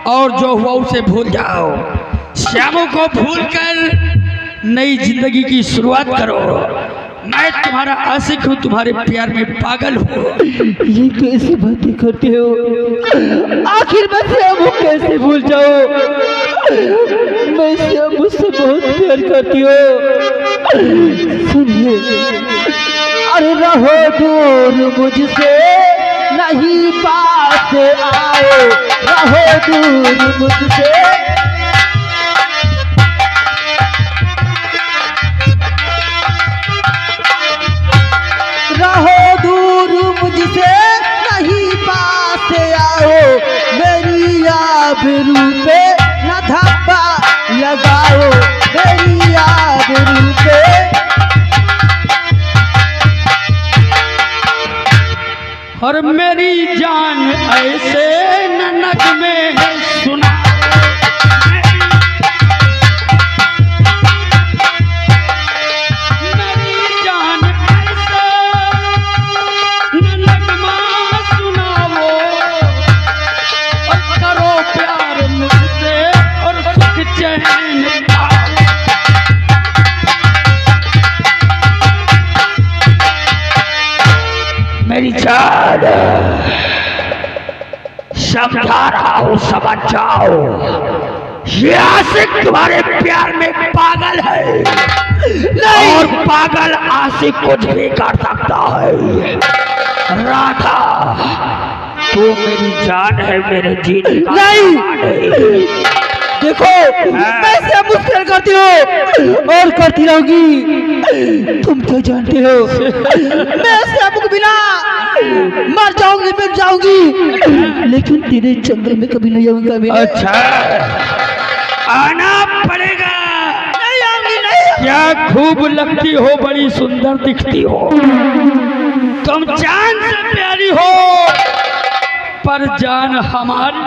और जो हुआ उसे भूल जाओ। श्यामों को भूलकर नई जिंदगी की शुरुआत करो। मैं तुम्हारा आशिक हूँ, तुम्हारे प्यार में पागल हूँ। ये कैसी बातें करते हो? आखिर मैं श्यामू कैसे भूल जाऊं? मैं श्यामू से बहुत प्यार करती हूँ। सुनिए, अरे रहो दूर मुझसे, नहीं पास आओ, रहो दूर मुझसे। रहो दूर मुझसे, नहीं पास आओ, मेरी आबरू पे न धब्बा लगाओ, मेरी आबरू पे। और मेरी जान ऐसे ननक में सुना, मेरी जान ऐसे ननक में सुनाओ, और करो प्यार मुझसे और सुख चैन पाओ। मेरी जान समझा रहा हूँ, समझ जाओ। ये आशिक तुम्हारे प्यार में पागल है, और पागल आशिक कुछ भी कर सकता है। राधा तू मेरी जान है, मेरे जीने का नहीं, देखो मैं सब मुश्किल करती हूँ और करती रहूंगी। तुम तो जानते हो मैं सब के बिना मर जाऊंगी, मिट जाऊंगी, लेकिन तेरे जंगल में कभी नहीं आऊंगा मैं। अच्छा, आना पड़ेगा। नहीं आऊंगी, नहीं। क्या खूब लगती हो, बड़ी सुंदर दिखती हो, तुम जान से प्यारी हो, पर जान हमारी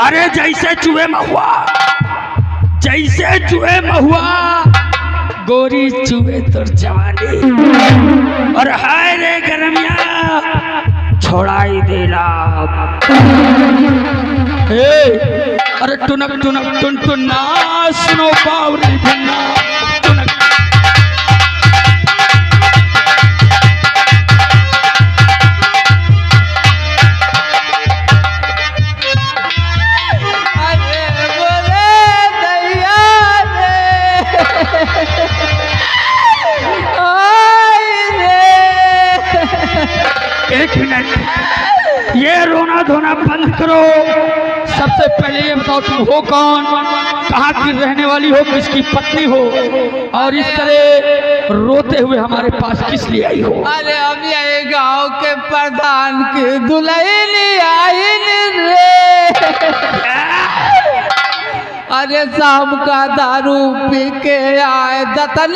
अरे जैसे चूहे महुआ, जैसे चूहे महुआ, गोरी चूहे तो जवानी, और हाय रे गरमिया छोड़ाई देला। अरे टुनक टुनक टुन टुना सुनो बावरी भन्ना टुनक। एक मिनट, ये रोना धोना बंद करो। सबसे पहले ये बताओ तुम हो कौन, कहाँ की रहने वाली हो, किसकी पत्नी हो, और इस तरह रोते हुए हमारे पास किस लिए आई हो? अरे हम यही गांव के प्रधान की दुल्हन आई रे। अरे शाम का दारू पी के आए दतल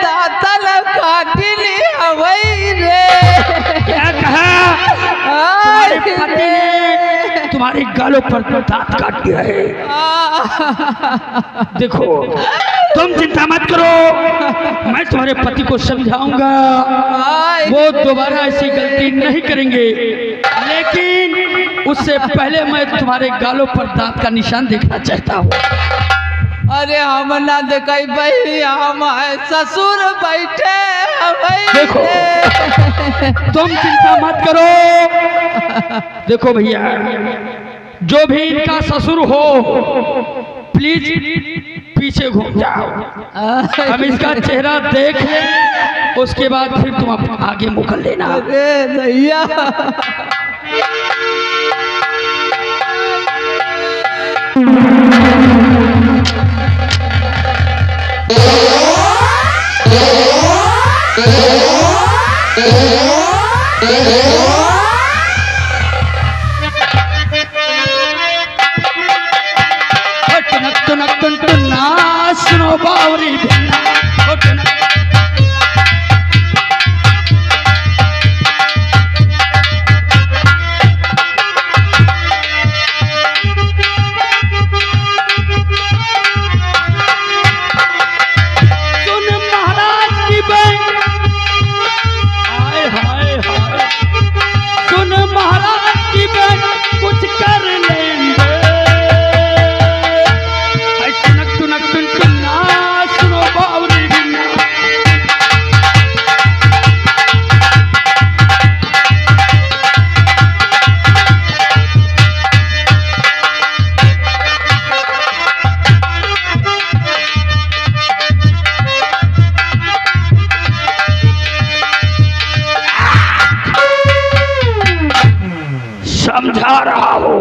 दातल काटी लिया वही रे। क्या कहा? तुम्हारे पति ने तुम्हारे गालों पर दांत काट दिया है। देखो तुम चिंता मत करो, मैं तुम्हारे पति को समझाऊंगा, वो दोबारा ऐसी गलती नहीं करेंगे, लेकिन उससे पहले मैं तुम्हारे गालों पर दांत का निशान देखना चाहता हूँ। अरे हम ना देखाई भाई, हम ससुर बैठे भाई। देखो तुम चिंता मत करो। देखो भैया, जो भी इनका ससुर हो प्लीज पीछे घूम जाओ, हम इसका चेहरा देख लें, उसके बाद फिर तुम आगे मुकर लेना। अरे भैया टुनक टुनक टुन टुना सुनो बावरी भिन्ना टुनक। समझा रहा हो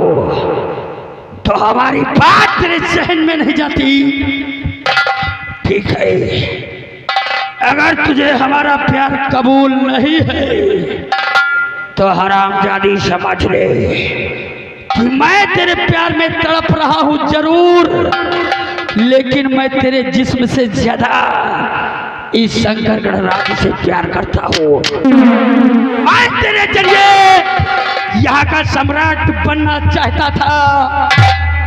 तो हमारी बात तेरे जहन में नहीं जाती। ठीक है, अगर तुझे हमारा प्यार कबूल नहीं है तो हरामजादी समझ ले कि मैं तेरे प्यार में तड़प रहा हूं जरूर, लेकिन मैं तेरे जिस्म से ज्यादा इस शंकर गणराज से प्यार करता हूँ। मैं तेरे जरिए यहाँ का सम्राट बनना चाहता था,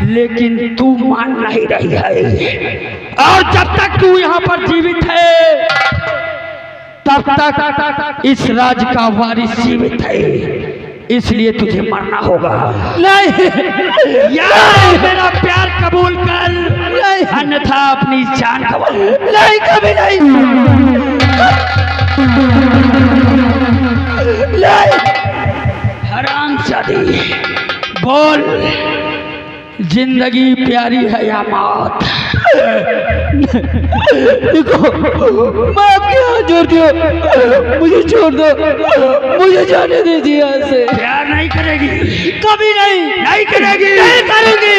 लेकिन तू मान नहीं रही है, और जब तक तू यहाँ पर जीवित है तब तक इस राज का वारिस जीवित है, इसलिए तुझे मरना होगा। नहीं, यार मेरा प्यार कबूल कर, अन्यथा अपनी जान गवा। नहीं, कभी नहीं, नहीं। हरामजादी, बोल जिंदगी प्यारी है या मौत? देखो मैं आपके हाथ जोड़ती हूँ, मुझे छोड़ दो, मुझे जाने दीजिए यहाँ से। प्यार नहीं करेगी? कभी नहीं, नहीं करेगी? नहीं करूँगी।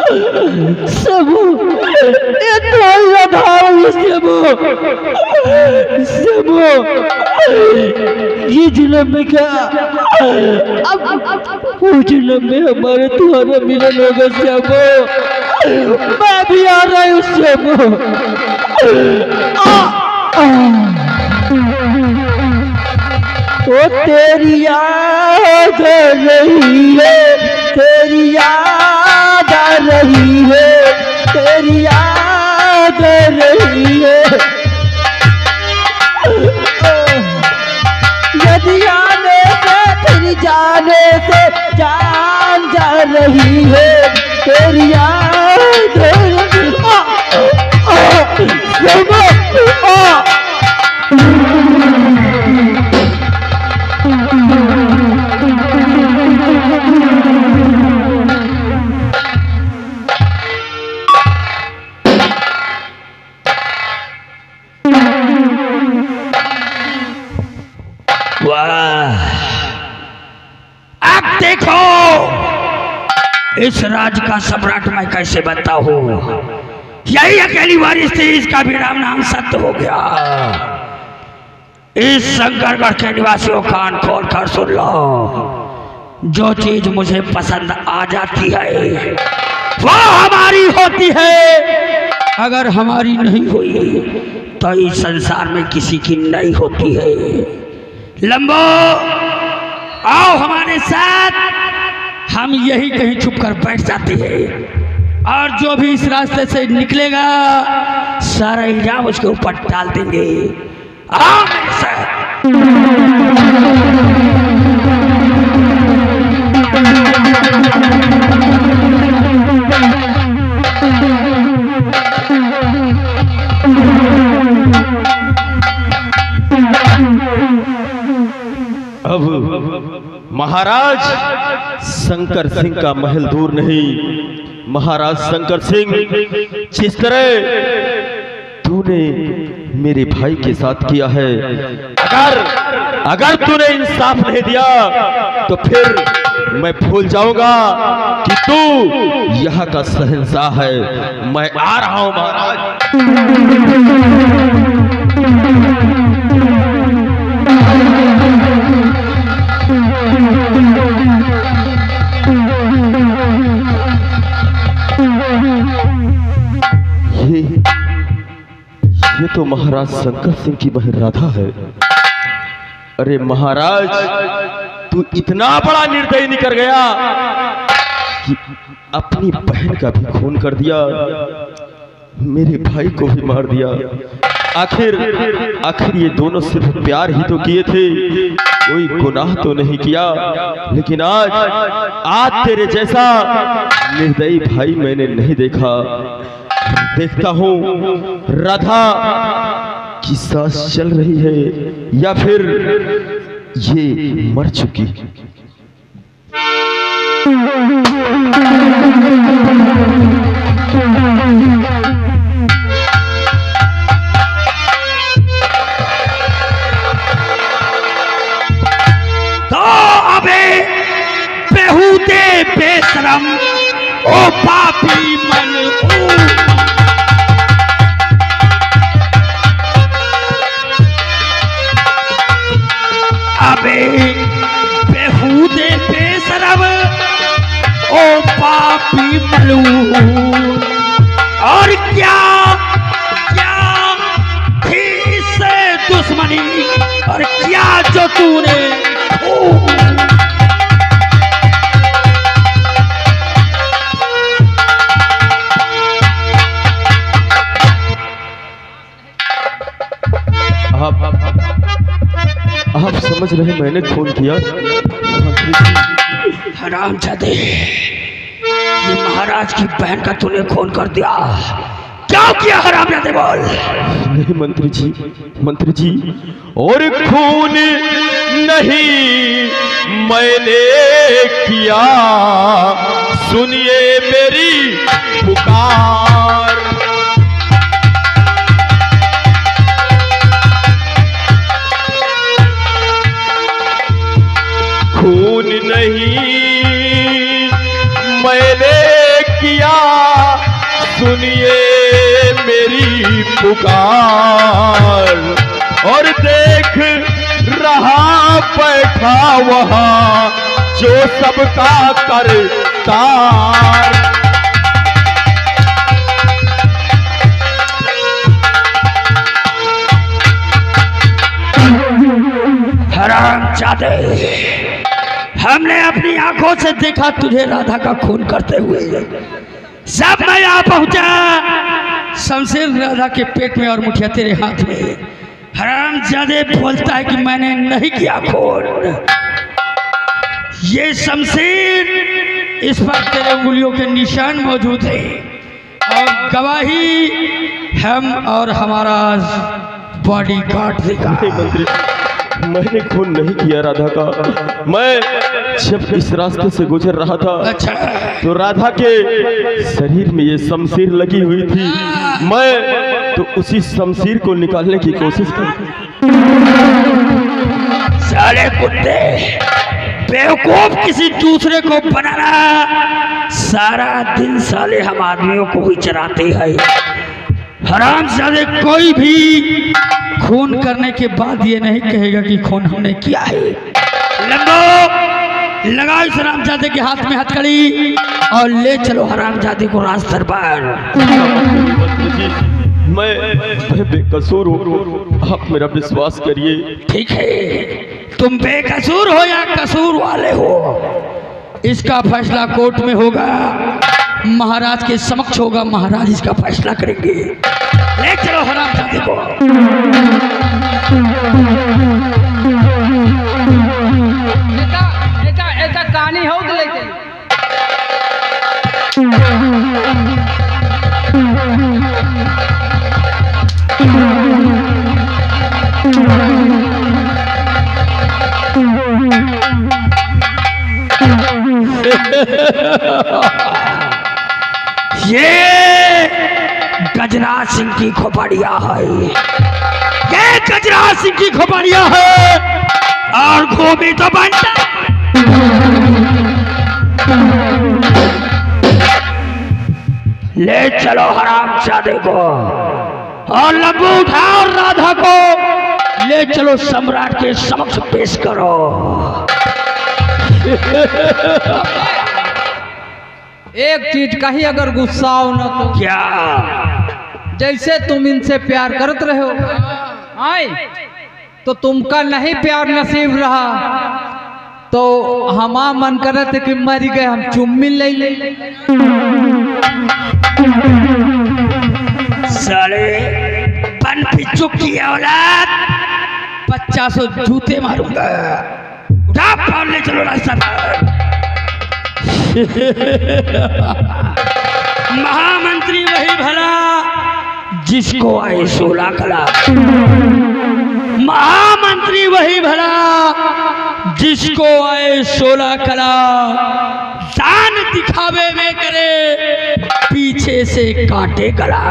सेबू इतना लधाऊ सेबू सेबू ये जुलम में क्या अब वो जुलम में हमारे तुम्हारा मिलन होगा सेबू मैं भी आ रहा हूँ सेबू ओ तेरी याद आ रही है तेरी याद आ रही है तेरी याद आ रही है यदि आने से तेरी जाने से जान जा रही है तेरी याद आ रही अब देखो इस राज का सम्राट मैं कैसे बनता हूँ। यही अकेली वारिस थी, इसका भी नाम सत्य हो गया। इस शंकरगढ़ के निवासियों कान खोल कर सुन लो, जो चीज मुझे पसंद आ जाती है वो हमारी होती है, अगर हमारी नहीं हुई तो इस संसार में किसी की नहीं होती है। लंबो आओ हमारे साथ, हम यही कहीं छुप कर बैठ जाते हैं और जो भी इस रास्ते से निकलेगा सारा इल्जाम उसके ऊपर डाल देंगे। आओ मेरे साथ। अब महाराज शंकर सिंह का महल दूर नहीं। महाराज शंकर सिंह, जिस तरह तूने मेरे भाई के साथ किया है, अगर तूने इंसाफ नहीं दिया तो फिर मैं भूल जाऊंगा कि तू यहाँ का शहंशाह है। मैं आ रहा हूं महाराज। ये तो महाराज शंकर सिंह की बहन राधा है। अरे महाराज, तू इतना बड़ा निर्दयी निकल गया कि अपनी बहन का भी खून कर दिया, मेरे भाई को भी मार दिया। आखिर ये दोनों सिर्फ प्यार ही तो किए थे, कोई गुनाह तो नहीं किया। लेकिन आज तेरे जैसा निर्दयी भाई मैंने नहीं देखा। देखता हूँ राधा की सांस चल रही है या फिर ये मर चुकी। तो अबे बेहूदे बेशरम ओ पापी मलऊन, अबे बेहूदे बेशरम ओ पापी मलऊन, और क्या क्या थी इससे दुश्मनी, और क्या जो तूने आप समझ रहे मैंने खून किया। हरामजादे, ये महाराज की बहन का तूने खून कर दिया। क्या किया हरामजादे, बोल। नहीं मंत्री जी, और खून नहीं मैंने किया, सुनिए मेरी पुकार। खून नहीं मैंने किया सुनिए मेरी पुकार, और देख रहा बैठा वहाँ जो सबका करतार। हरामजादे, हमने अपनी आंखों से देखा तुझे राधा का खून करते हुए। जब मैं यहाँ पहुंचा, शमशीर राधा के पेट में और मुठिया तेरे हाथ में। हरामजादे बोलता है कि मैंने नहीं किया खून। ये शमशीर, इस पर तेरे उंगलियों के निशान मौजूद है, और गवाही हम और हमारा बॉडी गार्ड देगा। मंत्री, मैंने खून नहीं किया राधा का। मैं जब इस रास्ते से गुजर रहा था, अच्छा, तो राधा के शरीर में ये शमशीर लगी हुई थी। मैं तो उसी शमशीर को निकालने की कोशिश की। साले कुत्ते, बेवकूफ किसी दूसरे को बनाना। सारा दिन साले हम आदमियों को ही चराते हैं। हरामजादे, कोई भी खून करने के बाद ये नहीं कहेगा कि खून हमने किया है। लंबो, लगाओ इस हरामजादे के हाथ में हथकड़ी और ले चलो हरामजादे को राज दरबार। मैं बेकसूर हूँ, आप मेरा विश्वास करिए। ठीक है, तुम बेकसूर हो या कसूर वाले हो, इसका फैसला कोर्ट में होगा, महाराज के समक्ष होगा। महाराज इसका फैसला करेंगे। ले चलो हरामजादे को। ऐसा कहानी हो तो लेते ये गजराज सिंह की खोपड़िया है, ये गजराज सिंह की खोपड़िया है, और घूमी तो बनता। ले चलो हरामजादे को, और लंबू उठाओ राधा को ले चलो सम्राट के समक्ष पेश करो। एक चीज कही, अगर गुस्सा हो ना तो क्या? जैसे तुम इनसे प्यार करते रहे हो, आए तो तुमका नहीं प्यार नसीब रहा, तो हमारा मन कर रहे थे कि मर गए, हम चुम्मी ले ले। साले बन पिच्चू की औलाद, 50 जूते मारूंगा। उठा पाल ले चलो रास्ता पर। महामंत्री वही भला जिसको आए 16 कला। महामंत्री वही भला जिसको आए 16 कला। दान दिखावे में करे, पीछे से काटे गला।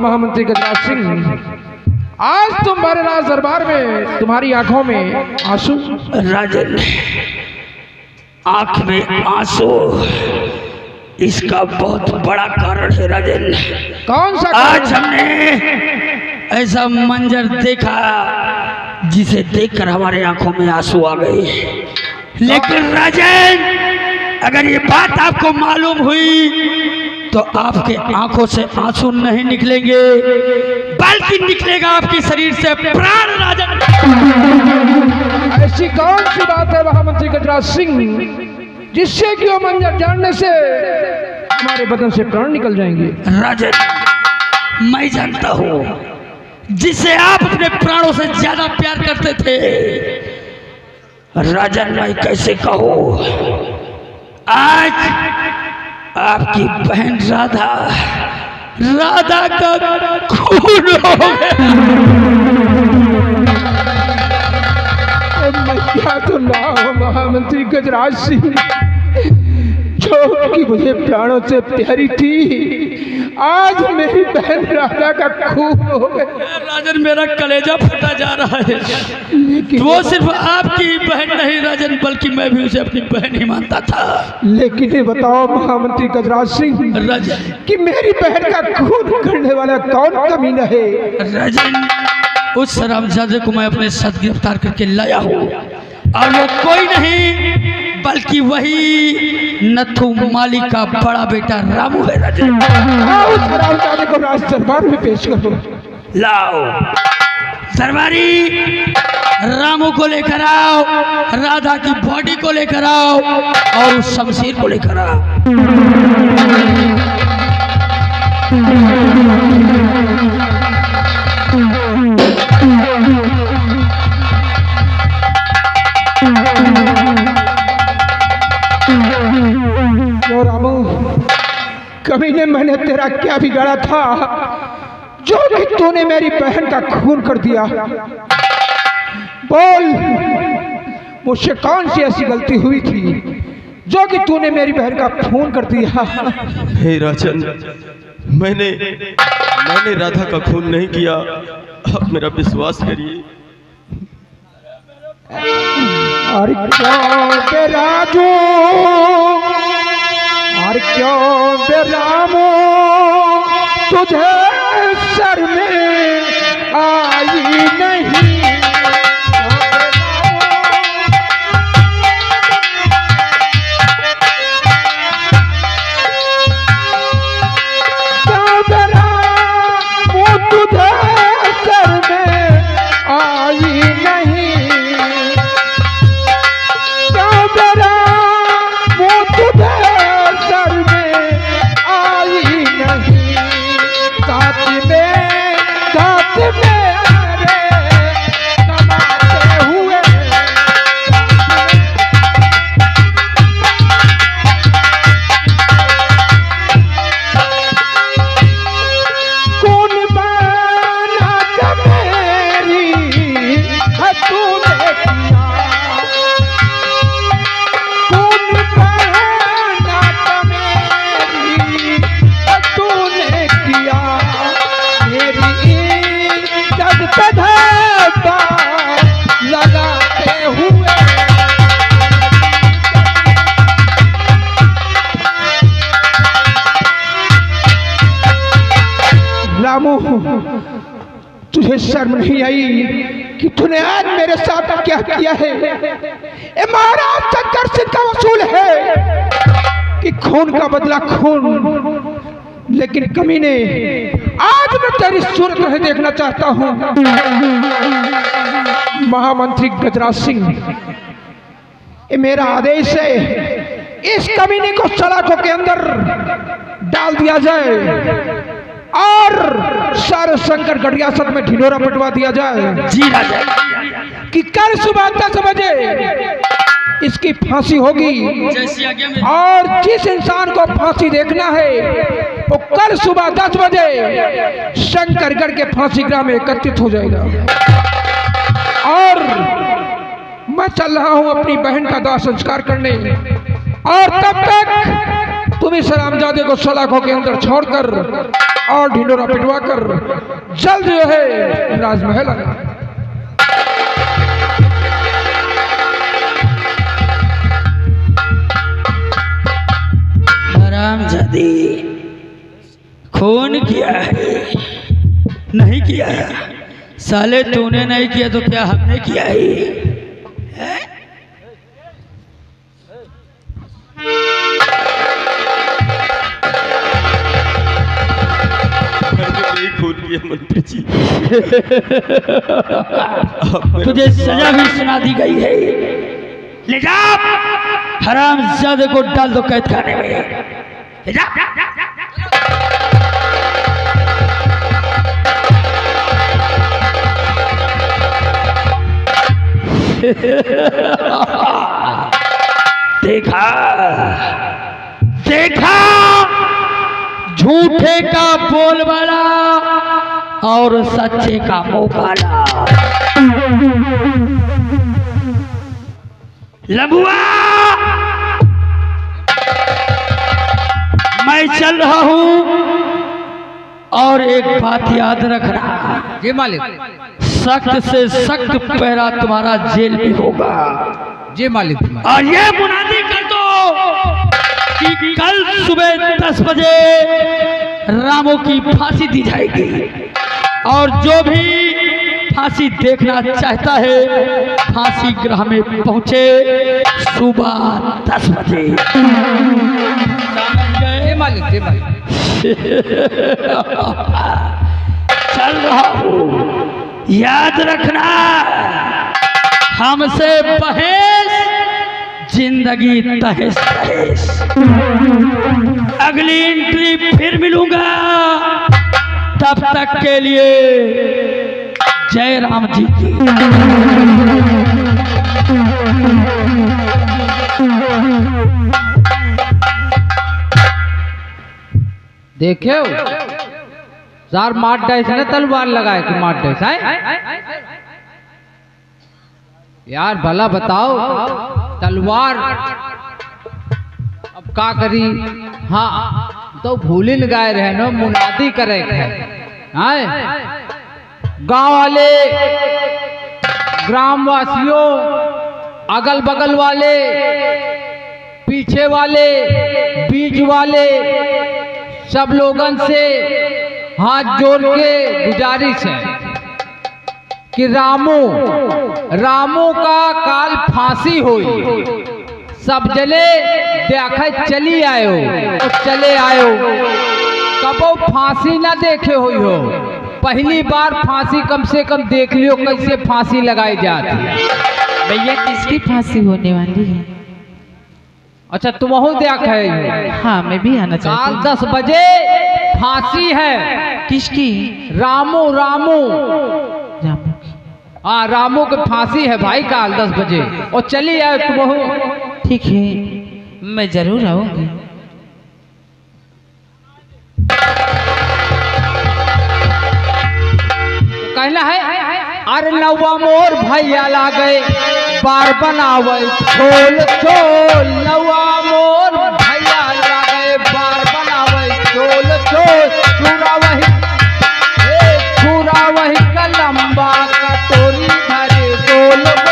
महामंत्री गजराज सिंह, आज तुम्हारे राज दरबार में तुम्हारी आंखों में आंसू। राजन, आंख में आंसू, इसका बहुत बड़ा कारण है राजन। कौन सा? आज हमने ऐसा मंजर देखा जिसे देखकर हमारे आंखों में आंसू आ गए। लेकिन राजन, अगर ये बात आपको मालूम हुई तो आपके आंखों से आंसू नहीं निकलेंगे, बल्कि निकलेगा आपके शरीर से प्राण राजन। ऐसी कौन सी बात है महामंत्री गजराज सिंह जिससे कि वो मंजर जानने से हमारे बदन से प्राण निकल जाएंगे? राजन, मैं जानता हूँ जिसे आप अपने प्राणों से ज्यादा प्यार करते थे। राजन, मैं कैसे कहूँ, आज आपकी बहन राधा का खून हो गया। मैं क्या तो ना हो महामंत्री गजराज सिंह, जो कि मुझे प्राणों से प्यारी थी, आज मेरी बहन राधा का खून हो गया। राजन, मेरा कलेजा फटा जा रहा है। लेकिन वो सिर्फ आपकी बहन नहीं राजन, बल्कि मैं भी उसे अपनी बहन ही मानता था। लेकिन ये बताओ महामंत्री गजराज सिंह राजन, कि मेरी बहन का खून करने वाला कौन कमीना है? राजन, उस हरामजादे को मैं अपने साथ गिरफ्तार करके लाया हूँ, और वो कोई नहीं बल्कि वही नथु माली का बड़ा बेटा रामू है। राजन, उस हरामजादे को राज दरबार में पेश करो। लाओ दरबारी, रामू को लेकर आओ, राधा की बॉडी को लेकर आओ, और उस शमशीर को लेकर आओ। तो रामू, कभी ने मैंने तेरा क्या बिगाड़ा था जो कि तूने मेरी बहन का खून कर दिया? बोल, मुझसे कौन सी ऐसी गलती हुई थी जो कि तूने मेरी बहन का खून कर दिया? हे राजन, मैंने राधा का खून नहीं किया, आप मेरा विश्वास करिए। और क्यों बेराजू, और क्यों बेरामो, तुझे सर में आई नहीं? क्यों बेरामो, तुझे सर में आई नहीं? रामू, तुझे शर्म नहीं आई कि तूने आज मेरे साथ क्या किया है? ये महाराज शंकर सिंह का वसूल है कि खून का बदला खून। लेकिन कमीने, आज मैं तेरी सूरत नहीं देखना चाहता हूँ। महामंत्री गजराज सिंह, ये मेरा आदेश है, इस कमीने को सलाखों के अंदर डाल दिया जाए और सारे शंकर गढ़ियासत में ढिंढोरा पिटवा दिया जाए। जी राजा, कि कल सुबह 10 बजे इसकी फांसी होगी, जैसी आज्ञा में। और जिस इंसान को फांसी देखना है वो कल सुबह 10 बजे शंकरगढ़ के फांसी ग्राम में एकत्रित हो जाएगा। और मैं चल रहा हूं अपनी बहन का दाह संस्कार करने, और तब तक तुम इस हरामजादे को सलाखों के अंदर छोड़कर और ढिंढोरा पिटवा कर जल्द जो है राजमहल आना। हरामजादे, खून किया है? नहीं किया है साले, तूने नहीं किया तो क्या हमने किया है? मैंने नहीं खून किया। करिए मंत्री जी। तुझे सजा भी सुना दी गई है। ले जा हरामजादे को डाल दो कैद खाने में। ले जा। देखा देखा झूठे का बोलबाला और सच्चे का मुंह काला। लबुआ मैं चल रहा हूं और एक बात याद रखना। जी मालिक। सख्त से सख्त पहरा तुम्हारा जेल में होगा। जी मालिक। और ये मुनादी कर दो कि कल सुबह 10 बजे रामू की फांसी दी जाएगी और जो भी फांसी देखना चाहता है फांसी ग्रह में पहुंचे सुबह 10 बजे। जी मालिक। जी मालिक। चल रहा हूं, याद रखना हमसे बहस जिंदगी तहस तहस। अगली एंट्री फिर मिलूंगा, तब तक के लिए जय राम जी की। देखे यार मार डाइस ने तलवार लगाए कि मार डाइस है यार। भला बताओ तलवार अब का करी। हाँ तो भूली लगाए रहे ना मुनादी करे है। गांव वाले ग्रामवासियों अगल बगल वाले पीछे वाले बीच वाले सब लोगन से हाथ जोड़ के गुजारिश है कि रामू का काल फांसी हुई। सब जले देखा चली आयो तो चले आयो। कबो फांसी ना देखे हुई हो, पहली बार फांसी कम से कम देख लियो कैसे फांसी लगाई जाती। भैया किसकी फांसी होने वाली है? अच्छा तुम देख है? हाँ मैं भी आना चाहती काल हूँ। 10 बजे फांसी है। किसकी? रामू। रामू की। हाँ रामू की फांसी है भाई काल 10 बजे और चली आए तुम। ठीक है मैं जरूर आऊंगी। कहना है अरे नवा मोर भैया ला गए बार बनावे छोल छोल। नवा मोर भैया ला गए बार बनावे छोल छोल। छुरा वही का लंबा कटोरी भरे गोल गोल।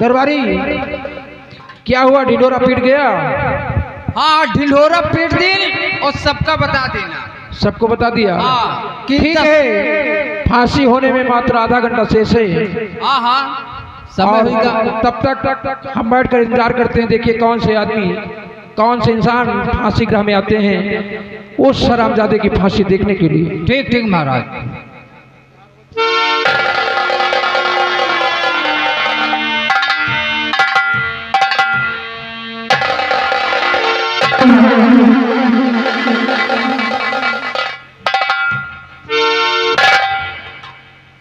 दरबारी क्या हुआ? ढिंढोरा पीट गया? हाँ ढिंढोरा पीट दी और सबका बता देना। सबको बता दिया? हाँ ठीक है। फांसी होने में मात्र आधा घंटा शेष है। हाँ हाँ समय होगा। तब तक हम बैठ कर इंतजार करते हैं। देखिए कौन से आदमी कौन से इंसान फांसी गृह में आते हैं उस हरामजादे की फांसी देखने के लिए। ठीक ठीक महाराज।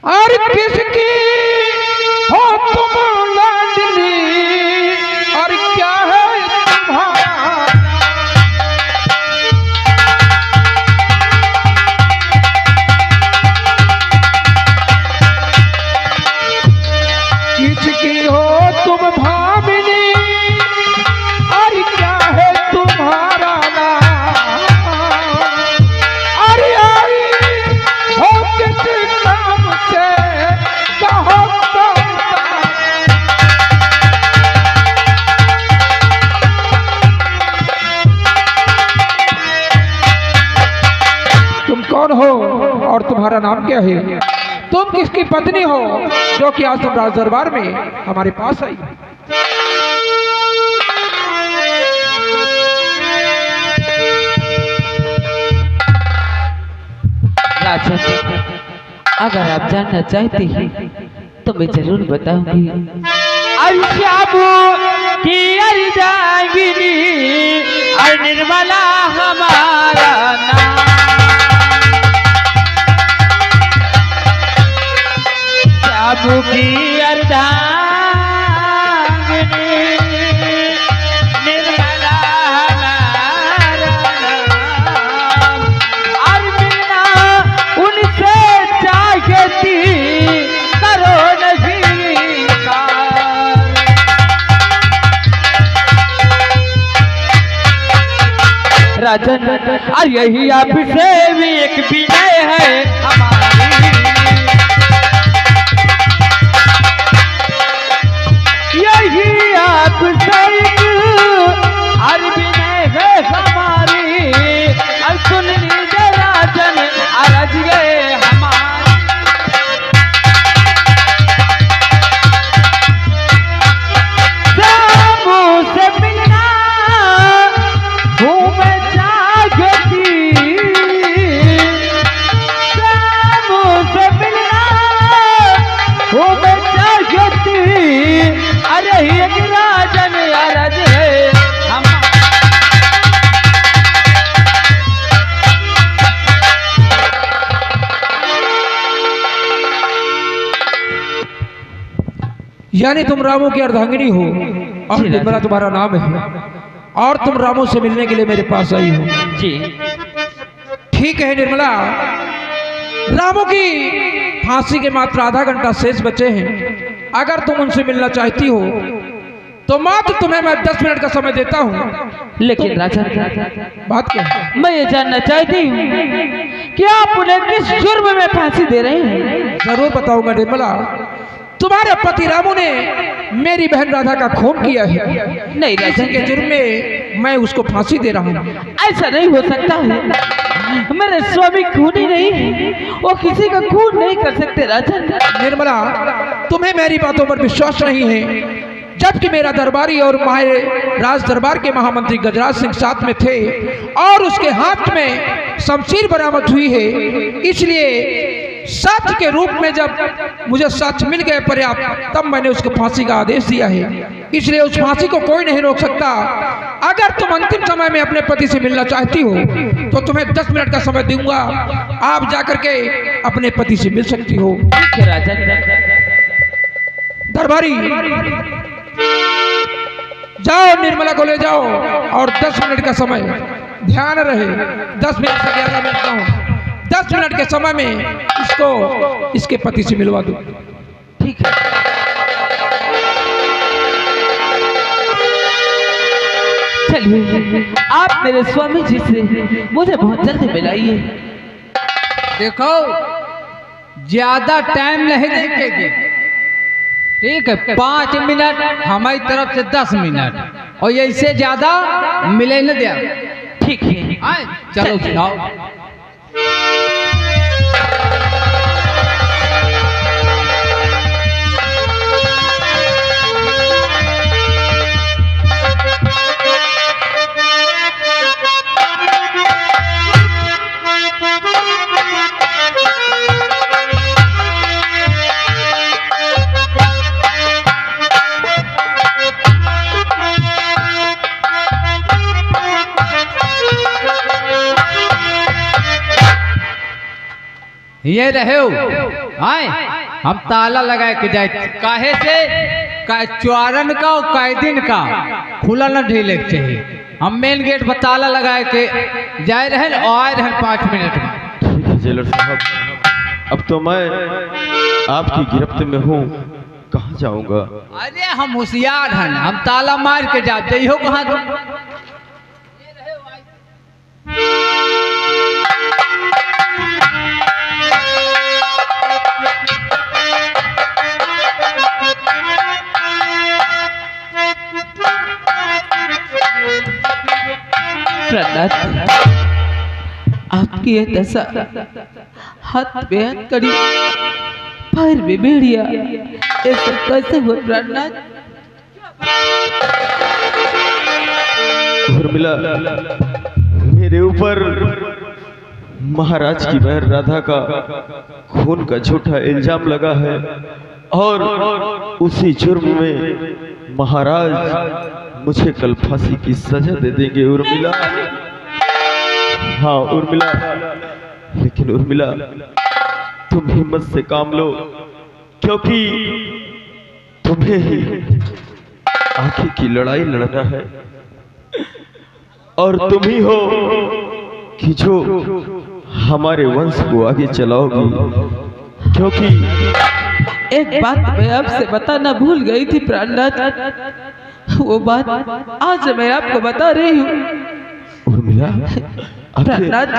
और किसकी हो तुम लाडली और क्या है तुम्हारा? तुम्हारा नाम क्या है? तुम किसकी पत्नी हो जो कि आज तुम राज दरबार में हमारे पास आई? राजा, अगर आप जानना चाहते हैं तो मैं जरूर बताऊंगी। की अर्धांगिनी और निर्मला हमारा नाम। श्याम की अर्धांगिनी निर्मला हमारा नाम। और बिना उनसे चाहती करो नहीं कार। राजन, और यही आपसे भी एक विनय है हमारी। यही आपसे एक और विनय है हमारी। और सुन लीजिए राजन, अरज ये हमारी। शामों से मिलना हूँ मैं जागती। शामों से मिलना हूँ मैं जागती। अरे एक राजन अरज है हम। यानी तुम रामू की अर्धांगिनी हो और निर्मला तुम्हारा नाम है, और तुम रामू से मिलने के लिए मेरे पास आई हो। जी ठीक है निर्मला, रामू की फांसी के मात्र आधा घंटा शेष बचे हैं। अगर तुम उनसे मिलना चाहती हो तो मात्र तुम्हें मैं 10 मिनट का समय देता हूँ। लेकिन राजा, बात क्या है? मैं ये जानना चाहती हूँ कि आप उन्हें किस जुर्म में फांसी दे रहे हैं? जरूर बताऊंगा निर्मला। तुम्हारे पति रामू ने मेरी बहन राधा का खून किया है। नहीं राजा, इसी के जुर्म में मैं उसको फांसी दे रहा हूँ। ऐसा नहीं हो सकता है। मेरे स्वामी खूनी नहीं है, वो किसी का खून नहीं कर सकते राजन। निर्मला, तुम्हें मेरी बातों पर विश्वास नहीं है, जबकि मेरा दरबारी और हमारे राज दरबार के महामंत्री गजराज सिंह साथ में थे और उसके हाथ में शमशीर बरामद हुई है। इसलिए साक्ष्य के रूप में जब मुझे साक्ष्य मिल गए पर्याप्त, तब मैंने उसको फांसी का आदेश दिया है। इसलिए उस फांसी को कोई नहीं रोक सकता। अगर तुम अंतिम समय में अपने पति से मिलना चाहती हो तो तुम्हें 10 मिनट का समय दूंगा। आप जाकर के अपने पति से मिल सकती हो। ठीक है राजन। दरबारी, जाओ निर्मला को ले जाओ और 10 मिनट का समय, ध्यान रहे 10 मिनट से 11 मिनट ना हो। 10 मिनट के समय में इसको इसके पति से मिलवा दो। ठीक है। चलिए, आप मेरे स्वामी जी से मुझे बहुत जल्दी मिलाइए। देखो, ज्यादा टाइम नहीं देखेंगे, ठीक है? 5 मिनट हमारी तरफ से 10 मिनट, और ऐसे ज्यादा मिले न दिया। ठीक है, आए, चलो जाओ। ये रहे आए, हम ताला लगा के जाए। काहे से? चौरन का और कैदिन का खुला न ढीले चाहिए। हम मेन गेट पर ताला लगा के जाए रहे और आए रहे 5 मिनट में। ठीक है जेलर साहब, अब तो मैं आपकी गिरफ्त में हूँ, कहाँ जाऊँगा? अरे हम होशियार हैं, हम ताला मार के जाते हो कहाँ तुम? प्रहलाद, आपकी ये दशा हाथ में हथकड़ी, पैर में बेड़िया, ये सब कैसे हुआ प्राणनाथ? उर्मिला, मेरे ऊपर महाराज की बहन राधा का खून का झूठा इल्जाम लगा है और उसी जुर्म में महाराज मुझे कल फांसी की सजा दे देंगे उर्मिला। हाँ उर्मिला, लेकिन उर्मिला तुम हिम्मत से काम लो, क्योंकि तुम्हें ही आगे की लड़ाई लड़ना है और तुम ही हो कि जो हमारे वंश को आगे चलाओगी। क्योंकि एक बात मैं आपसे बताना भूल गई थी प्राणनाथ, वो बात आज मैं आपको बता रही हूँ। उर्मिला, प्राणनाथ,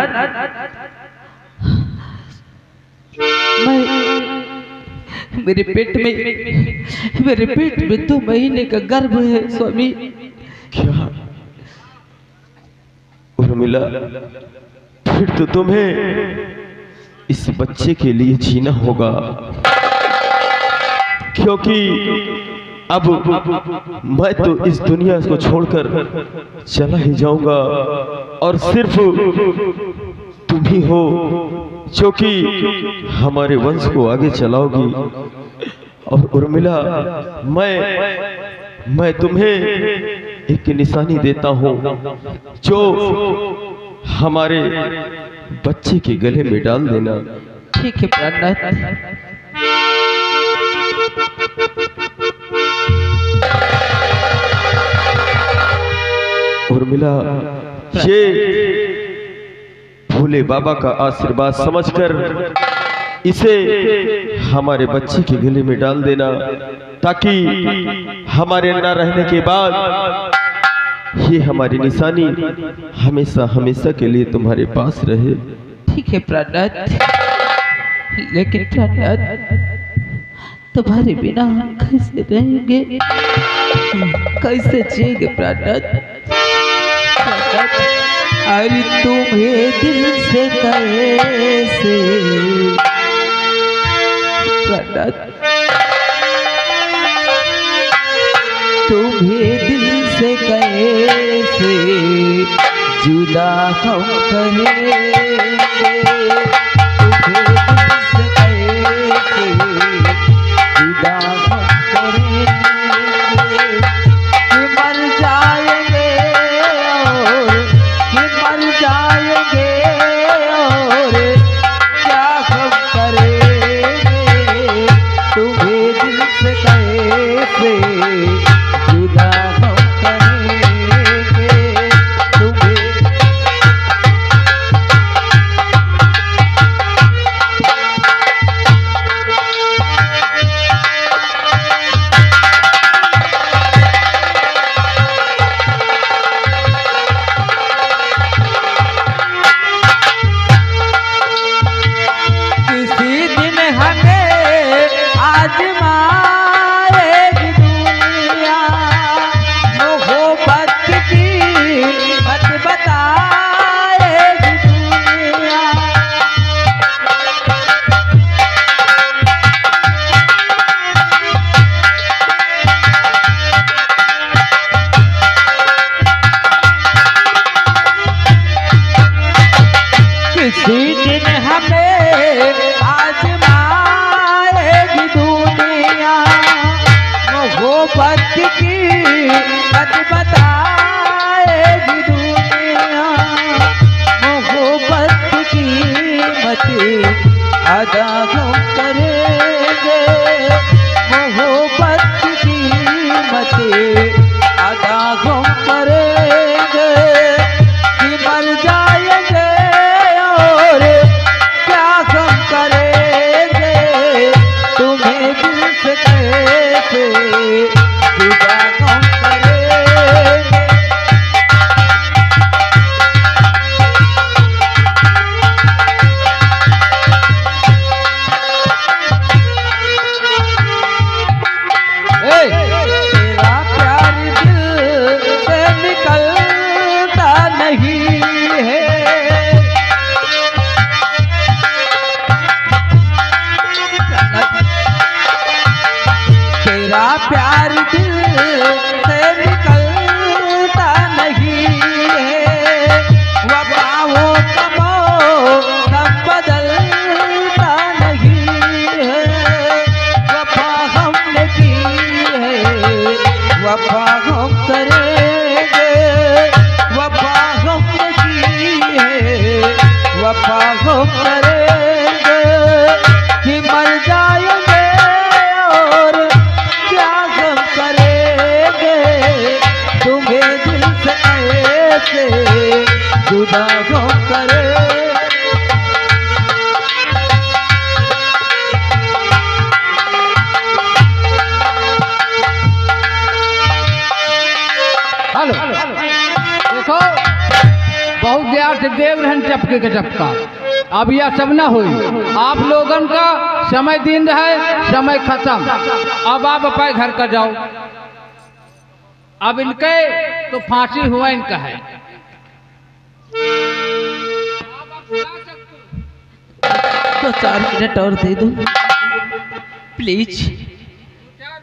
मेरे पेट में 2 महीने का गर्भ है स्वामी। क्या उर्मिला, फिर तो तुम्हें इस बच्चे के लिए जीना होगा, क्योंकि अब मैं तो इस दुनिया को छोड़कर चला ही जाऊंगा और सिर्फ तुम ही हो जो कि हमारे वंश को आगे चलाओगी। और उर्मिला, मैं तुम्हें एक निशानी देता हूँ जो हमारे बच्चे के गले में डाल देना। ठीक है प्राणनाथ। उर्मिला, ये भोले बाबा का आशीर्वाद समझकर इसे हमारे बच्चे के गले में डाल देना, ताकि हमारे न रहने के बाद ये हमारी निशानी हमेशा हमेशा के लिए तुम्हारे पास रहे। ठीक है प्राणनाथ, लेकिन प्राणनाथ तुम्हारे बिना हम कैसे रहेंगे, कैसे जिएंगे प्राणनाथ? अरे तुम्हें दिल से कैसे प्राणनाथ, तुम्हें दिल से कैसे जुदा हम करेंगे, तुम्हें दिल से कैसे जुदा हम करेंगे, कि मर जाएंगे और कि मर जाएंगे और क्या हम करेंगे, तुम्हें दिल से कैसे जुदा हम करेंगे, तुम्हें किसी दिन हमें आजमाएगी दुनिया, मोहब्बत की बात बताएगी दुनिया। किसी दिन हमें आजमाएगी दुनिया, मोहब्बत की बात बताएगी दुनिया, मोहब्बत की कीमत अदा हम करेंगे, मोहब्बत की कीमत अदा हम करेंगे, कि मर जाएंगे और क्या हम करेंगे, तुम्हें दिल से कैसे जुदा हम करेंगे। तेरा प्यार दिल से निकलता नहीं है, वफाओं का मौसम बदलता नहीं है, वफा हमने की है, वफा हम करेंगे, वफा हमने की है, वफा हम करेंगे, कि मर जाएंगे और क्या गम करेंगे, तुम्हें दिल से कैसे जुदा हम करें। हेलो देखो, बहुत देर से देव रहन चपके के चपका, अब यह सब ना हुई। आप लोगन का समय दिन रहे, समय खत्म। अब आप अपने घर का जाओ। अब इनके तो फांसी हुआ इनका है। तो 4 मिनट और दे दो प्लीज। 4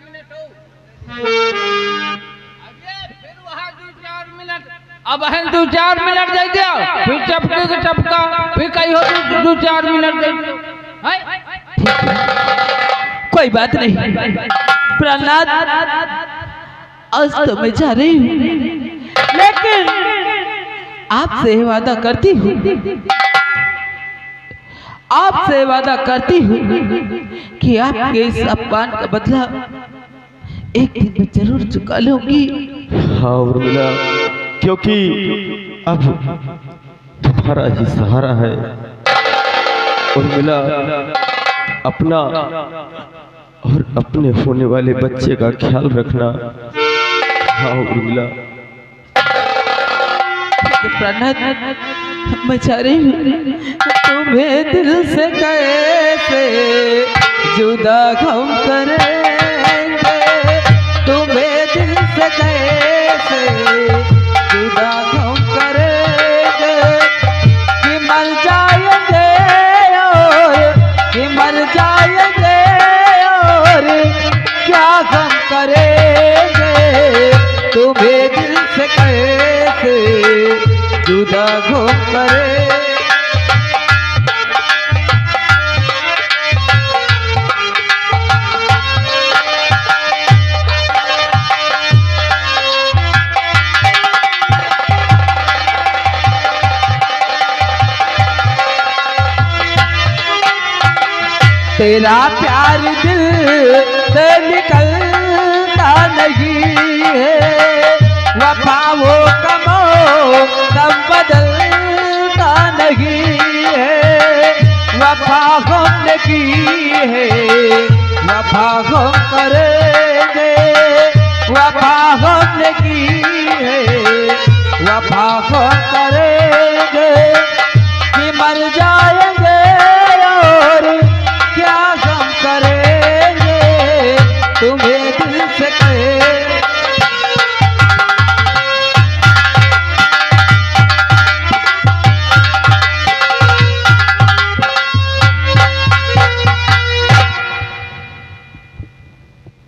मिनट अब है 2-4 मिनट दे दिया, फिर चपके के चपका, फिर कही हो 2-4 मिनट दे दियो। कोई बात नहीं प्रहलाद, आज तो मैं जा रही हूँ, लेकिन आपसे वादा करती हूँ, आपसे वादा करती हूँ कि आपके इस अपमान का बदला एक दिन मैं जरूर चुका लूंगी। हाँ उर्मिला, क्योंकि अब तुम्हारा ही सहारा है। उर्मिला, अपना और अपने होने वाले बच्चे का ख्याल रखना। हाँ उर्मिला। प्रणत, मैं चाह रही हूँ तुम्हें दिल से कैसे जुदा हम करेंगे, तुम्हें दिल से कैसे जुदा हम करेंगे, कि मर जाएंगे और कि मर जाएंगे और क्या हम करेंगे, तुम्हें दिल से कैसे जुदा हम करें। तेरा प्यार दिल से निकलता नहीं है, वफाओं का मौसम बदलता नहीं है, वफा हमने की है, वफा हम करेंगे, वफा हमने की है, वफा हम करेंगे, कि मर जाएंगे और क्या हम करेंगे, तुम्हें दिल से कहे।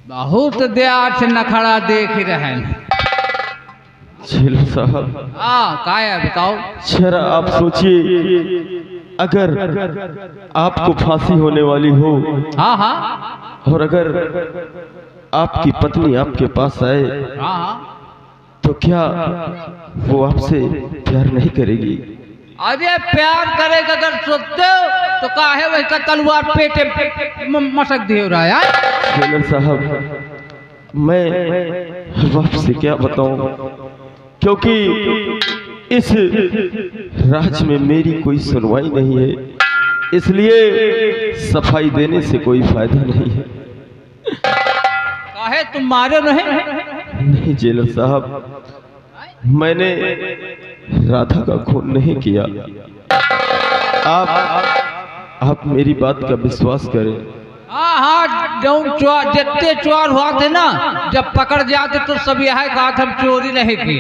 बहुत देर से नखड़ा देख ही रहे हैं। झील साहब, का है बताओ। जरा आप सोचिए, अगर आपको फांसी होने वाली हो हाँ हाँ और अगर आपकी पत्नी आपके पास आए, हाँ हाँ। तो क्या वो आपसे प्यार नहीं करेगी? अरे प्यार करेगा अगर सोचते हो तो काहे वही का तलवार पेटे मसक दे रहा है। टेलर साहब, मैं अब आपसे क्या बताऊं, क्योंकि इस राज में मेरी कोई सुनवाई नहीं है, इसलिए सफाई देने से कोई फायदा नहीं है। काहे तुम मारे नहीं? नहीं जेलर साहब, मैंने राधा का खून नहीं किया। आप मेरी बात का विश्वास करें। हाँ हाँ, जितने चोर हुआ थे ना, जब पकड़ जाते तो सब यह कहा था हम चोरी नहीं की।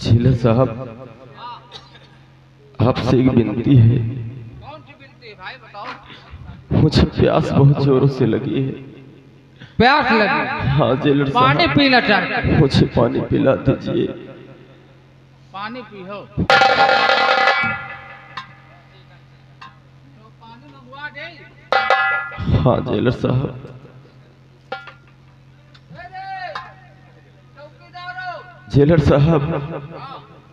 झीलर साहब, आपसे एक विनती है। कौन सी विनती है भाई बताओ। मुझे प्यास बहुत जोरों से लगी है। प्यास लगी? हाँ जेलर पानी साहब, पीना चाहते? मुझे पानी पिला दीजिए। पानी पियो। हाँ जेलर साहब। जेलर साहब,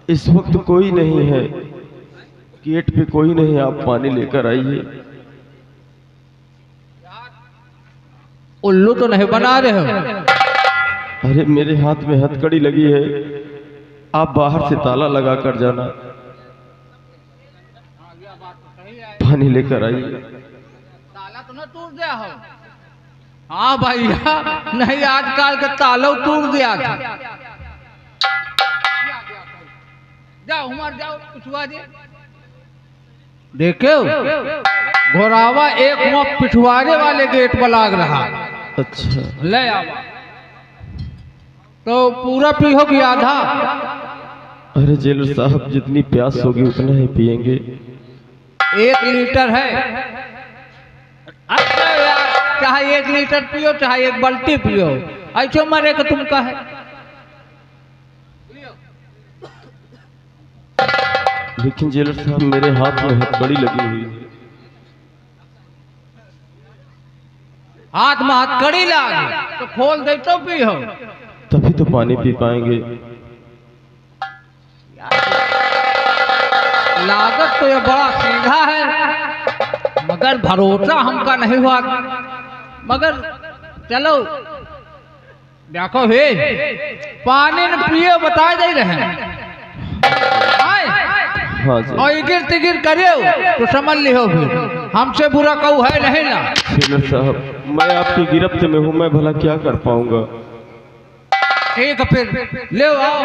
इस वक्त कोई नहीं है, गेट पे कोई नहीं, आप पानी लेकर आइए। उल्लू तो नहीं बना रहे हो? अरे मेरे हाथ में हथकड़ी लगी है, आप बाहर से ताला लगा कर जाना, पानी लेकर आइए। ताला तो ना तोड़ दिया हो? हाँ भैया, नहीं आजकल का ताला तोड़ दिया था। जाओ हमार जाओ पिछुआ दे। देखो घोरावा एक वहाँ पिछवाड़े वाले गेट पर लाग रहा। अच्छा ले आवा तो पूरा पीहोगी आधा? अरे जेलर साहब, जितनी प्यास होगी उतना ही पिएंगे। 1 लीटर है। अच्छा यार, चाहे 1 लीटर पियो चाहे 1 बाल्टी पियो, ऐसे मरे का तुम कहे। लेकिन जेलर साहब, मेरे हाथ में हथकड़ी लगी हुई है। हाथ में हथकड़ी लाग तो खोल दे तो पियो, तभी तो पानी पी पाएंगे। लागत तो ये बड़ा सीधा है, मगर भरोसा हमका नहीं हुआ। मगर चलो देखो हे, पानी न पियो बता दे रहे। हाँ जी और इगिर तिगिर करियो तो समझ लियो, फिर हमसे बुरा कहू है नहीं ना। जेलर साहब, मैं आपकी गिरफ्त में हूँ, मैं भला क्या कर पाऊंगा। ठीक है फिर ले आओ।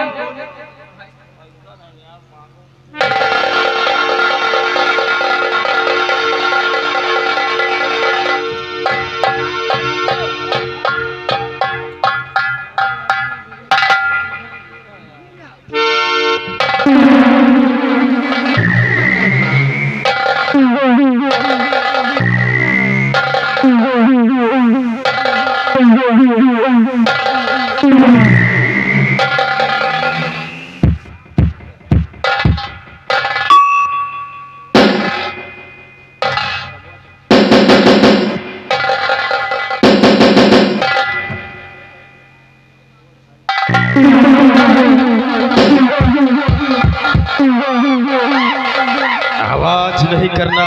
आवाज नहीं करना,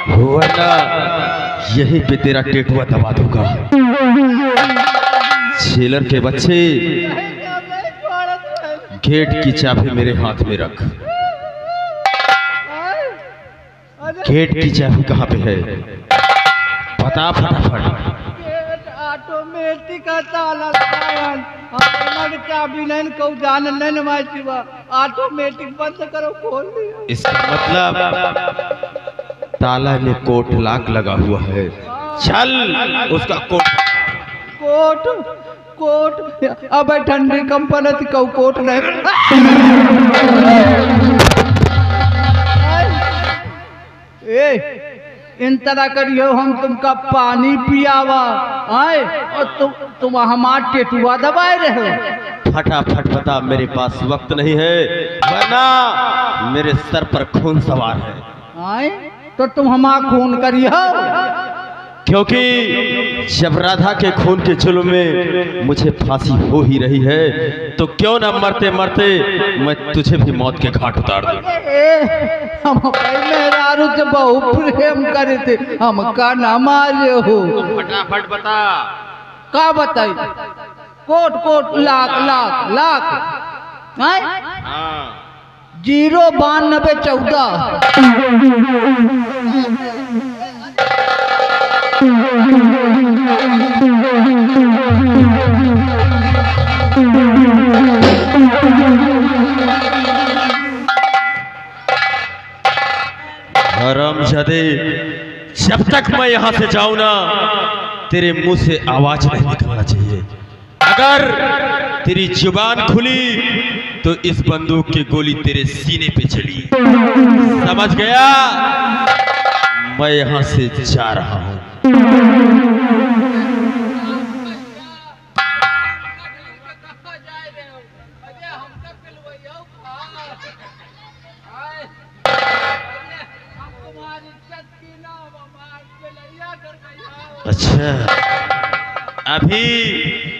वरना यहीं पे तेरा टेटुआ दबा दूंगा। जेलर के बच्चे, गेट की चाबी मेरे हाथ में रख। गेट की चाबी कहाँ पे है, बता फटाफट। ऑटोमेटिक ताला लगायन हमर चाबी नहीं कहू जान नहीं माचिवा, ऑटोमेटिक बंद करो खोल दिया। इसका मतलब ताला में कोट लाक लगा हुआ है। चल उसका कोट। कोट अब ठंडी कंपन कहू कोट नहीं। ए इन तरह करियो, हम तुमका पानी पियावा आए और तुम हमार टेटुआ दबाए रहे। फटाफट बता, मेरे पास वक्त नहीं है, वरना मेरे सर पर खून सवार है। आए तो तुम हमार खून करियो, क्योंकि जब राधा के खून के जुल्म में मुझे फांसी हो ही रही है, तो क्यों न मरते मरते मैं तुझे भी मौत के घाट उतार दूं। हम मेहरारू से बहुत प्रेम करे थे, हमका ना मारे हो। फटाफट बता। का बताई? कोट कोट लाख लाख लाख आए? हाँ। 09214। हरामजादे, जब तक मैं यहाँ से जाऊं ना, तेरे मुंह से आवाज नहीं निकलना चाहिए। अगर तेरी जुबान खुली तो इस बंदूक की गोली तेरे सीने पे चली, समझ गया? मैं यहाँ से जा रहा हूँ। अच्छा, अभी